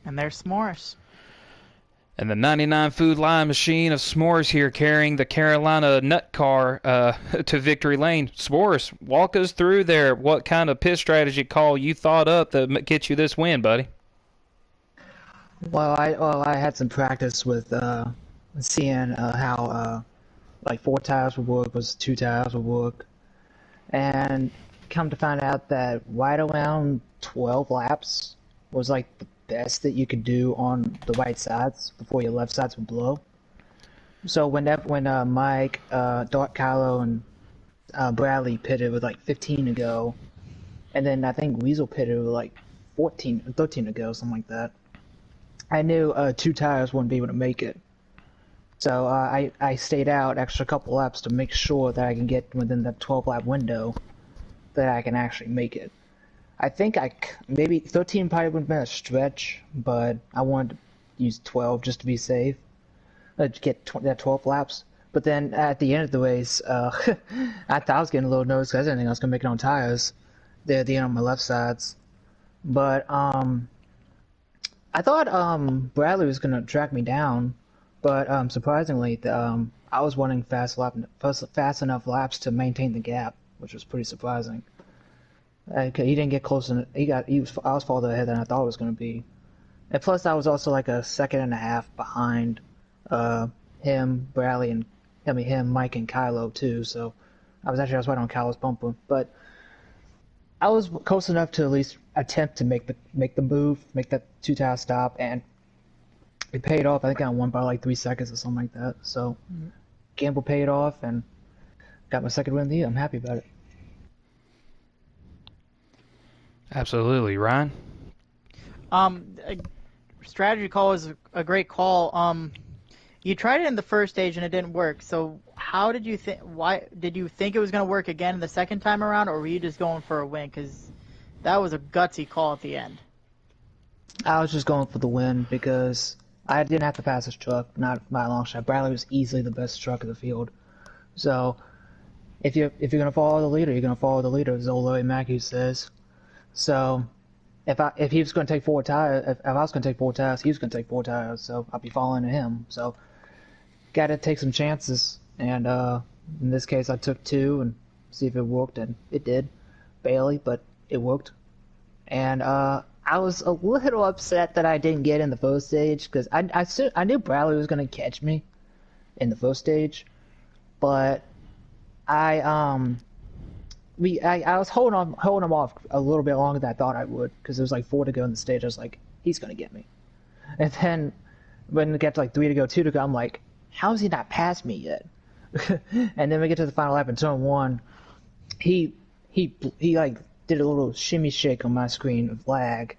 And there's S'mores. And the 99 Food Line machine of S'mores here carrying the Carolina Nut Car to victory lane. S'mores, walk us through there. What kind of pit strategy call you thought up that get you this win, buddy? Well, I had some practice with seeing how like 4 tires would work versus 2 tires would work, and come to find out that right around 12 laps was like the best that you could do on the right sides before your left sides would blow. So when Mike, Dark Kylo, and Bradley pitted with like 15 to go, and then I think Weasel pitted with like 13 to go, something like that, I knew 2 tires wouldn't be able to make it. So I stayed out extra couple laps to make sure that I can get within that 12 lap window that I can actually make it. I think maybe 13 probably would have been a stretch, but I wanted to use 12 just to be safe. Get that 12 laps. But then at the end of the race, I thought I was getting a little nervous because I didn't think I was gonna make it on tires. There at the end on my left sides. But I thought Bradley was gonna track me down, but surprisingly, I was running fast enough laps to maintain the gap, which was pretty surprising. He didn't get close, and I was farther ahead than I thought it was gonna be. And plus, I was also like a second and a half behind him, Bradley, and him, Mike, and Kylo too. So I was right on Kylo's bumper, but I was close enough to at least attempt to make the move, make that 2-tire stop, and it paid off. I think I won by like 3 seconds or something like that. So gamble paid off, and got my second win of the year. I'm happy about it. Absolutely, Ryan. Strategy call is a great call. You tried it in the first stage and it didn't work. So how did you think? Why did you think it was going to work again the second time around, or were you just going for a win? Because that was a gutsy call at the end. I was just going for the win because I didn't have to pass his truck, not by a long shot. Bradley was easily the best truck in the field. So if you're gonna follow the leader, you're gonna follow the leader, as old Larry Mackey says. So if he was gonna take 4 tires, if I was gonna take 4 tires, he was gonna take 4 tires. So I'll be following him. So got to take some chances, and in this case, I took 2 and see if it worked, and it did, barely, but it worked. And I was a little upset that I didn't get in the first stage because I knew Bradley was gonna catch me in the first stage, but I was holding him off a little bit longer than I thought I would because there was like 4 to go in the stage. I was like, he's gonna get me, and then when it got to like 3 to go, 2 to go, I'm like, how has he not passed me yet? And then we get to the final lap in turn 1. He like did a little shimmy shake on my screen of lag,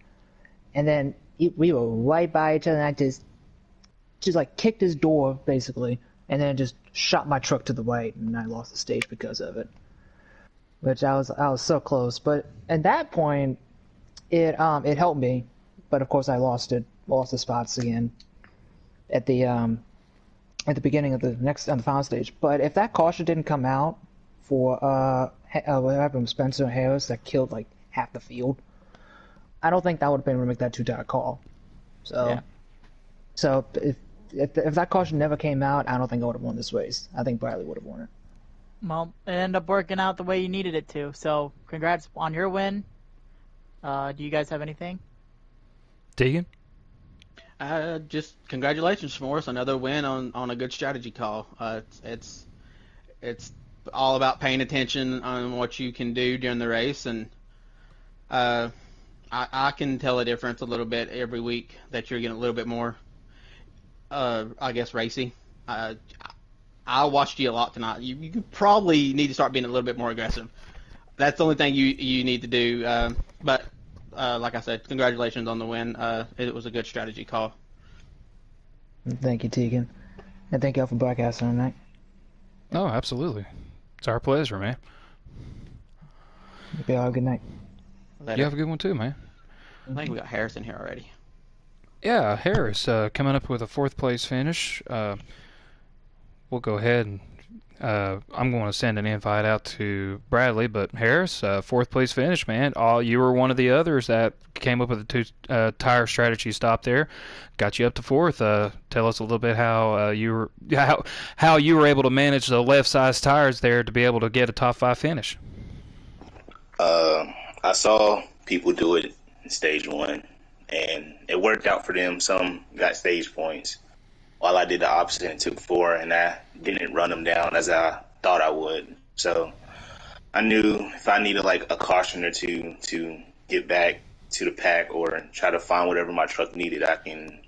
and then we were right by each other, and I just like kicked his door basically, and then just shot my truck to the right, and I lost the stage because of it. Which I was so close, but at that point, it helped me, but of course I lost the spots again at the beginning of on the final stage. But if that caution didn't come out for what happened with Spencer and Harris that killed like half the field, I don't think that would have been able to make that 2-tire call. So, yeah. So if that caution never came out, I don't think I would have won this race. I think Bradley would have won it. Well, it ended up working out the way you needed it to. So, congrats on your win. Do you guys have anything? Deegan? Just congratulations for us, another win on a good strategy call. It's all about paying attention on what you can do during the race, and I can tell a difference a little bit every week that you're getting a little bit more, I guess, racy. I watched you a lot tonight. You probably need to start being a little bit more aggressive. That's the only thing you need to do. But like I said, congratulations on the win. It was a good strategy call. Thank you, Tegan. And thank y'all for broadcasting tonight. Oh, absolutely. It's our pleasure, man. Y'all have a good night. Later. You have a good one too, man. I think we got Harris in here already. Yeah, Harris coming up with a 4th place finish. We'll go ahead and I'm going to send an invite out to Bradley, but Harris, 4th place finish, man. You were one of the others that came up with a 2-tire strategy stop there, got you up to 4th. Tell us a little bit how you were able to manage the left size tires there to be able to get a top 5 finish. I saw people do it in stage 1, and it worked out for them. Some got stage points, while I did the opposite and took 4, and I didn't run them down as I thought I would. So I knew if I needed like a caution or 2 to get back to the pack or try to find whatever my truck needed, I can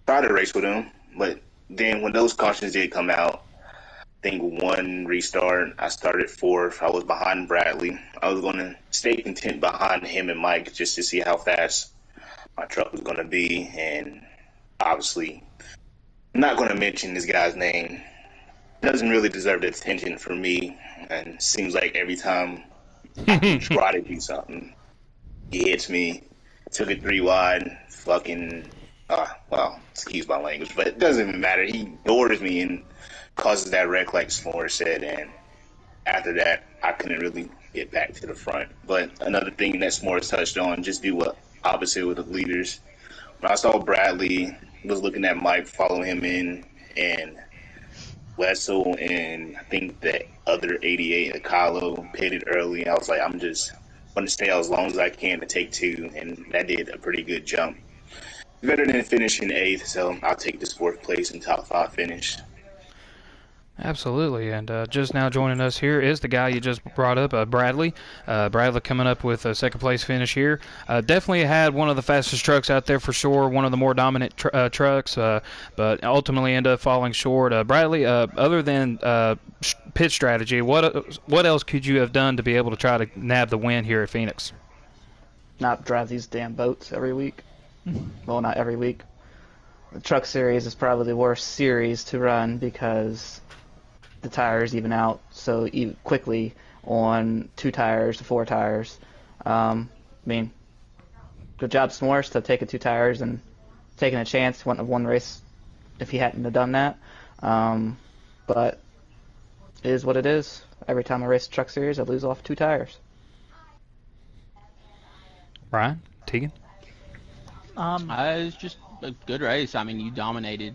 try to race with them. But then when those cautions did come out, I think 1 restart, I started 4th. I was behind Bradley. I was going to stay content behind him and Mike just to see how fast my truck was going to be. And obviously, I'm not going to mention this guy's name. Doesn't really deserve the attention from me, and seems like every time I try to do something, He hits me, took it 3 wide, fucking, well, excuse my language, but it doesn't even matter. He doors me and causes that wreck, like S'more said, and after that, I couldn't really get back to the front. But another thing that S'mores touched on, just do what opposite with the leaders. When I saw Bradley, was looking at Mike, following him in, and Wessel and I think the other 88 and Kylo pitted early. I was like, I'm just going to stay out as long as I can to take 2, and that did a pretty good jump. Better than finishing 8th, so I'll take this 4th place and top 5 finish. Absolutely, and just now joining us here is the guy you just brought up, Bradley. Bradley coming up with a second place finish here. Definitely had one of the fastest trucks out there for sure, one of the more dominant trucks, but ultimately ended up falling short. Bradley, other than pit strategy, what else could you have done to be able to try to nab the win here at Phoenix? Not drive these damn boats every week. Well, not every week. The truck series is probably the worst series to run because the tires even out so quickly on 2 tires to 4 tires. I mean, good job, S'mores, to taking 2 tires and taking a chance. Wouldn't have won the race if he hadn't have done that. But it is what it is. Every time I race the truck series, I lose off 2 tires. Ryan? Tegan? It was just a good race. I mean, you dominated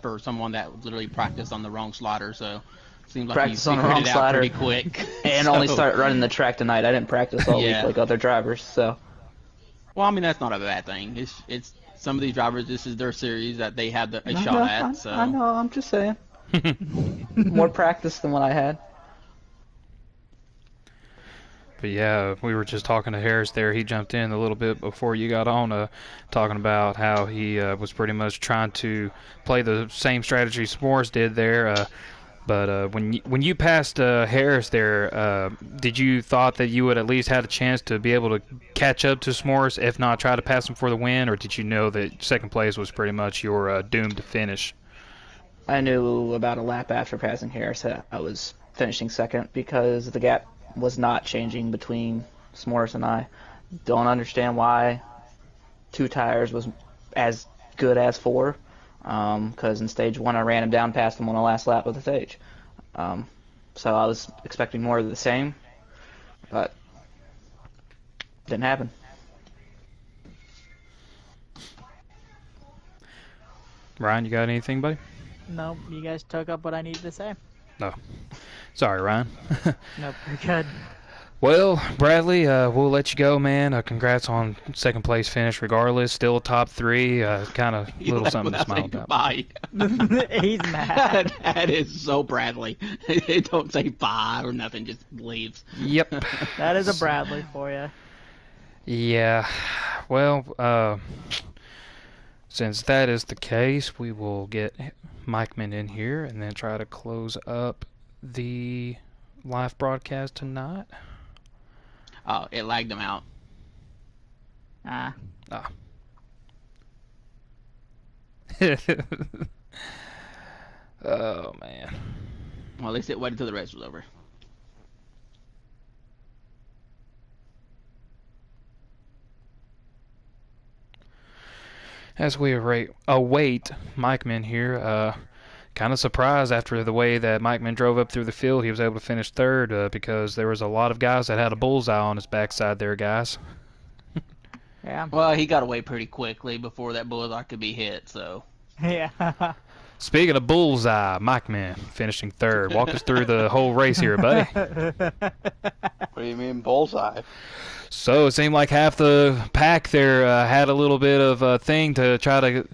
for someone that literally practiced on the wrong slider, so it seems like Practice you on the figured wrong it out slider. pretty quick. And only start running the track tonight. I didn't practice all week Yeah. like other drivers, so. Well, I mean, that's not a bad thing. It's some of these drivers, this is their series that they have a shot at. So I know, I'm just saying. More practice than what I had. But yeah, we were just talking to Harris there. He jumped in a little bit before you got on, talking about how he was pretty much trying to play the same strategy S'mores did there. But when you passed Harris there, did you thought that you would at least had a chance to be able to catch up to S'mores, if not try to pass him for the win, or did you know that second place was pretty much your doomed finish? I knew about a lap after passing Harris that I was finishing second because the gap was not changing between S'mores and I. Don't understand why 2 tires was as good as 4, because in stage 1 I ran him down past him on the last lap of the stage. So I was expecting more of the same, but didn't happen. Ryan, you got anything, buddy? No, you guys took up what I needed to say. No. Sorry, Ryan. Nope, you're good. Well, Bradley, we'll let you go, man. Congrats on second place finish regardless. Still a top 3. Kind of little something to smile about. Bye. He's mad. That is so Bradley. It don't say bye or nothing, just leaves. Yep. That is a Bradley for you. Yeah. Well, since that is the case, we will get Mike Min in here and then try to close up the live broadcast tonight. Oh, it lagged him out. Ah. Oh, man. Well, at least it waited until the race was over. As we await Mike Min here, kind of surprised after the way that Mike Min drove up through the field. He was able to finish third because there was a lot of guys that had a bullseye on his backside there, guys. Yeah. Well, he got away pretty quickly before that bullseye could be hit, so. Yeah. Speaking of bullseye, Mike Min finishing third. Walk us through the whole race here, buddy. What do you mean bullseye? So it seemed like half the pack there had a little bit of a thing to try to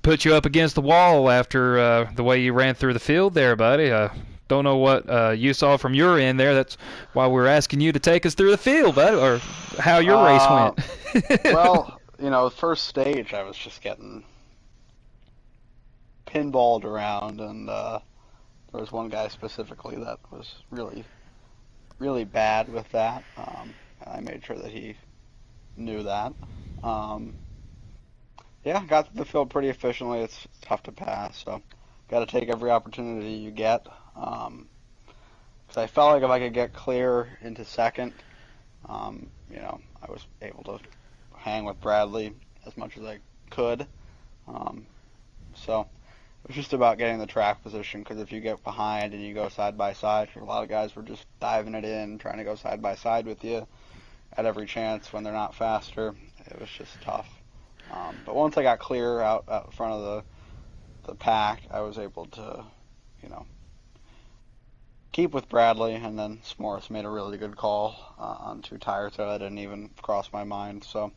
put you up against the wall after the way you ran through the field there, buddy. Don't know what you saw from your end there. That's why we're asking you to take us through the field, buddy, or how your race went. Well, first stage I was just getting pinballed around, and there was one guy specifically that was really, really bad with that. I made sure that he knew that. Yeah, got to the field pretty efficiently. It's tough to pass, so got to take every opportunity you get. Because I felt like if I could get clear into second, I was able to hang with Bradley as much as I could. So it was just about getting the track position, because if you get behind and you go side by side, a lot of guys were just diving it in, trying to go side by side with you at every chance when they're not faster. It was just tough. But once I got clear out front of the pack, I was able to, keep with Bradley, and then S'mores made a really good call on 2 tires that didn't even cross my mind. So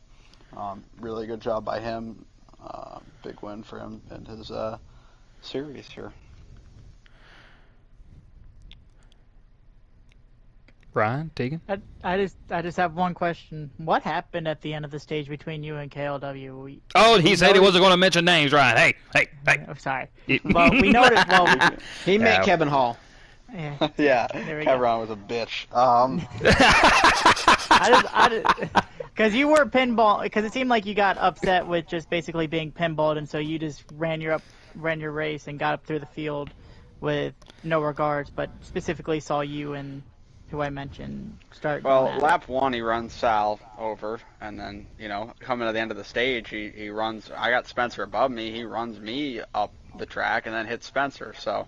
really good job by him. Big win for him in his series here. Ryan, Tegan? I just have one question. What happened at the end of the stage between you and KLW? He said he wasn't going to mention names, Ryan. Hey. Oh, sorry. Well, we noticed. Well, He meant Kevin Hall. yeah. Yeah, Kevron was a bitch. Because you were pinball. Because it seemed like you got upset with just basically being pinballed, and so you just ran your race and got up through the field with no regards, but specifically saw you and who I mentioned start. Well, lap 1 he runs Sal over, and then coming to the end of the stage he runs. I got Spencer above me. He runs me up the track and then hits Spencer. So,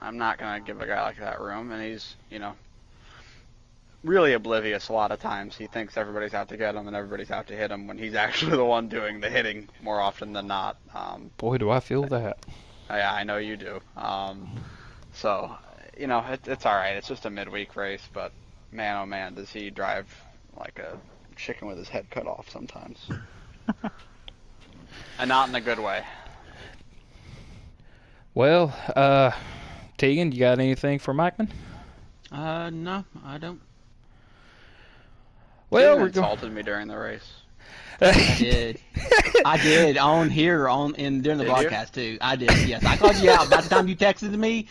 I'm not gonna give a guy like that room, and he's really oblivious a lot of times. He thinks everybody's out to get him and everybody's out to hit him when he's actually the one doing the hitting more often than not. Boy, do I feel that. Yeah, I know you do. So, it's all right. It's just a midweek race, but man, oh man, does he drive like a chicken with his head cut off sometimes. And not in a good way. Well, Tegan, you got anything for Mikeman? No, I don't. Well, we're insulted me during the race. I did on here during the broadcast too. I did. Yes, I called you out. By the time you texted me,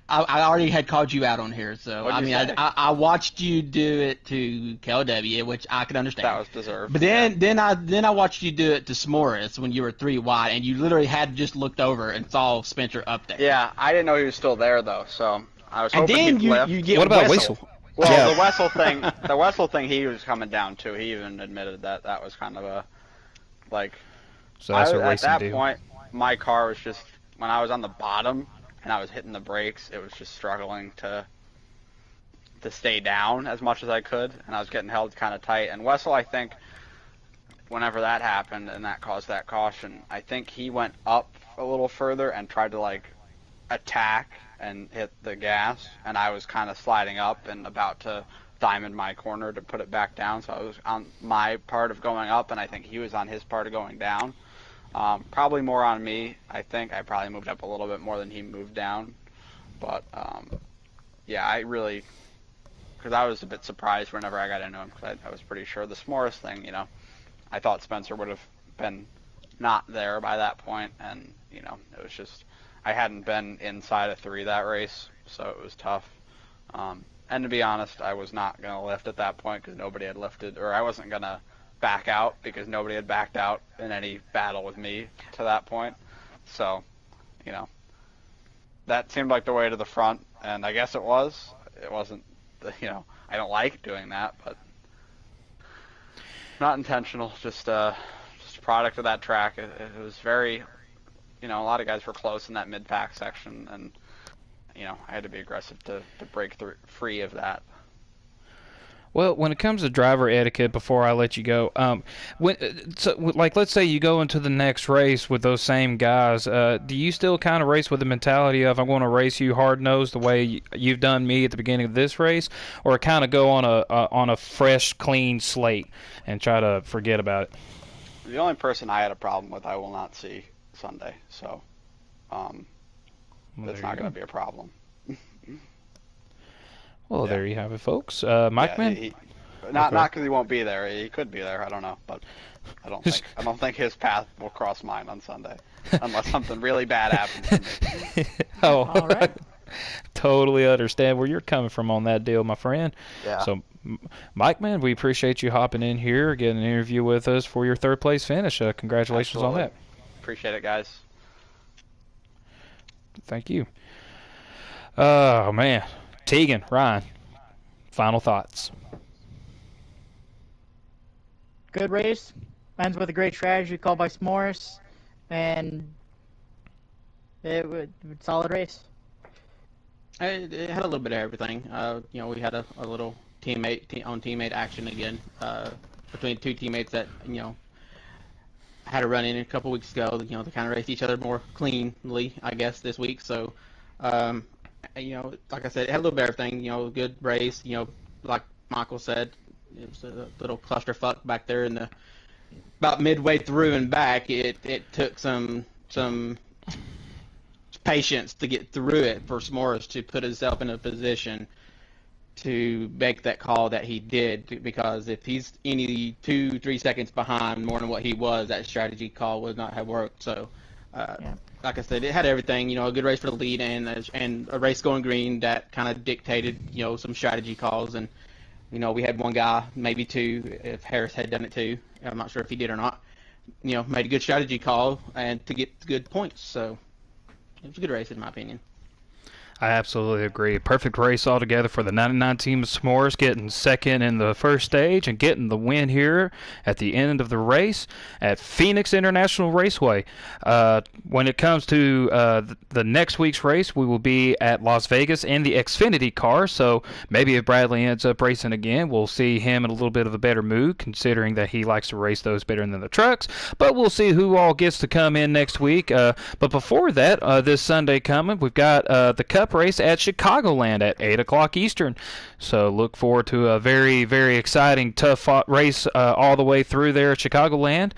I already had called you out on here. So I watched you do it to KLW, which I could understand. That was deserved. But then I watched you do it to S'mores when you were 3 wide, and you literally had just looked over and saw Spencer up there. Yeah, I didn't know he was still there though, so I was hoping and then he'd lift. You get what about Wessel? Well, the Wessel thing, he was coming down too. He even admitted that was kind of a So that's a racing at that deal. point, my car was just, when I was on the bottom and I was hitting the brakes, it was just struggling to stay down as much as I could, and I was getting held kind of tight. And Wessel, I think, whenever that happened and that caused that caution, I think he went up a little further and tried to attack and hit the gas, and I was kind of sliding up and about to diamond my corner to put it back down, so I was on my part of going up, and I think he was on his part of going down. Probably more on me. I think I probably moved up a little bit more than he moved down, but yeah, I really, because I was a bit surprised whenever I got into him, because I was pretty sure the S'mores thing, I thought Spencer would have been not there by that point, and it was just, I hadn't been inside of 3 that race, so it was tough. And to be honest, I was not going to lift at that point because nobody had lifted, or I wasn't going to back out because nobody had backed out in any battle with me to that point. So, that seemed like the way to the front, and I guess it was. It wasn't, I don't like doing that, but not intentional, just a product of that track. It was very, a lot of guys were close in that mid-pack section, and I had to be aggressive to break free of that. Well, when it comes to driver etiquette, before I let you go, let's say you go into the next race with those same guys, do you still kind of race with the mentality of I'm going to race you hard-nosed the way you've done me at the beginning of this race, or kind of go on a fresh, clean slate and try to forget about it? The only person I had a problem with, I will not see Sunday, so that's not going to be a problem. Well, Yeah. there you have it, folks. Mike, man. Not because he won't be there. He could be there. I don't know, but I don't think his path will cross mine on Sunday, unless something really bad happens to me. Oh, All right. Totally understand where you're coming from on that deal, my friend. Yeah. So, Mike, man, we appreciate you hopping in here, getting an interview with us for your 3rd place finish. Congratulations Absolutely. on that. Appreciate it, guys. Thank you. Oh, man. Tegan, Ryan, final thoughts. good race. Ends with a great strategy called by S'mores, and it was a solid race. It had a little bit of everything. We had a little teammate action again between two teammates that had a run in a couple weeks ago. They kind of raced each other more cleanly, I guess, this week. So, like I said, it had a little bit of everything. Good race. Like Michael said, it was a little clusterfuck back there in the about midway through and back. It took some patience to get through it for S'mores to put himself in a position to make that call that he did, because if he's any 2-3 seconds behind more than what he was, that strategy call would not have worked. So, like I said, it had everything. A good race for the lead and a race going green that kind of dictated some strategy calls. And we had one guy, maybe two, if Harris had done it too. I'm not sure if he did or not. Made a good strategy call and to get good points. So it was a good race in my opinion. I absolutely agree. Perfect race altogether for the 99 team of S'mores, getting second in the first stage and getting the win here at the end of the race at Phoenix International Raceway. When it comes to the next week's race, we will be at Las Vegas in the Xfinity car, so maybe if Bradley ends up racing again, we'll see him in a little bit of a better mood, considering that he likes to race those better than the trucks. But we'll see who all gets to come in next week. But before that, this Sunday coming, we've got the Cup race at Chicagoland at 8 o'clock Eastern. So look forward to a very, very exciting, tough race all the way through there at Chicagoland.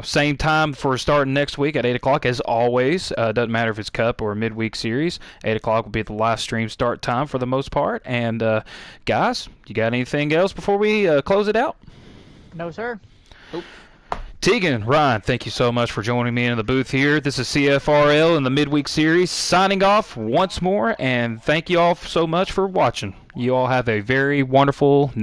Same time for starting next week at 8 o'clock as always. Doesn't matter if it's Cup or Midweek Series. 8 o'clock will be the live stream start time for the most part. And guys, you got anything else before we close it out? No, sir. Nope. Tegan, Ryan, thank you so much for joining me in the booth here. This is CFRL in the Midweek Series, signing off once more, and thank you all so much for watching. You all have a very wonderful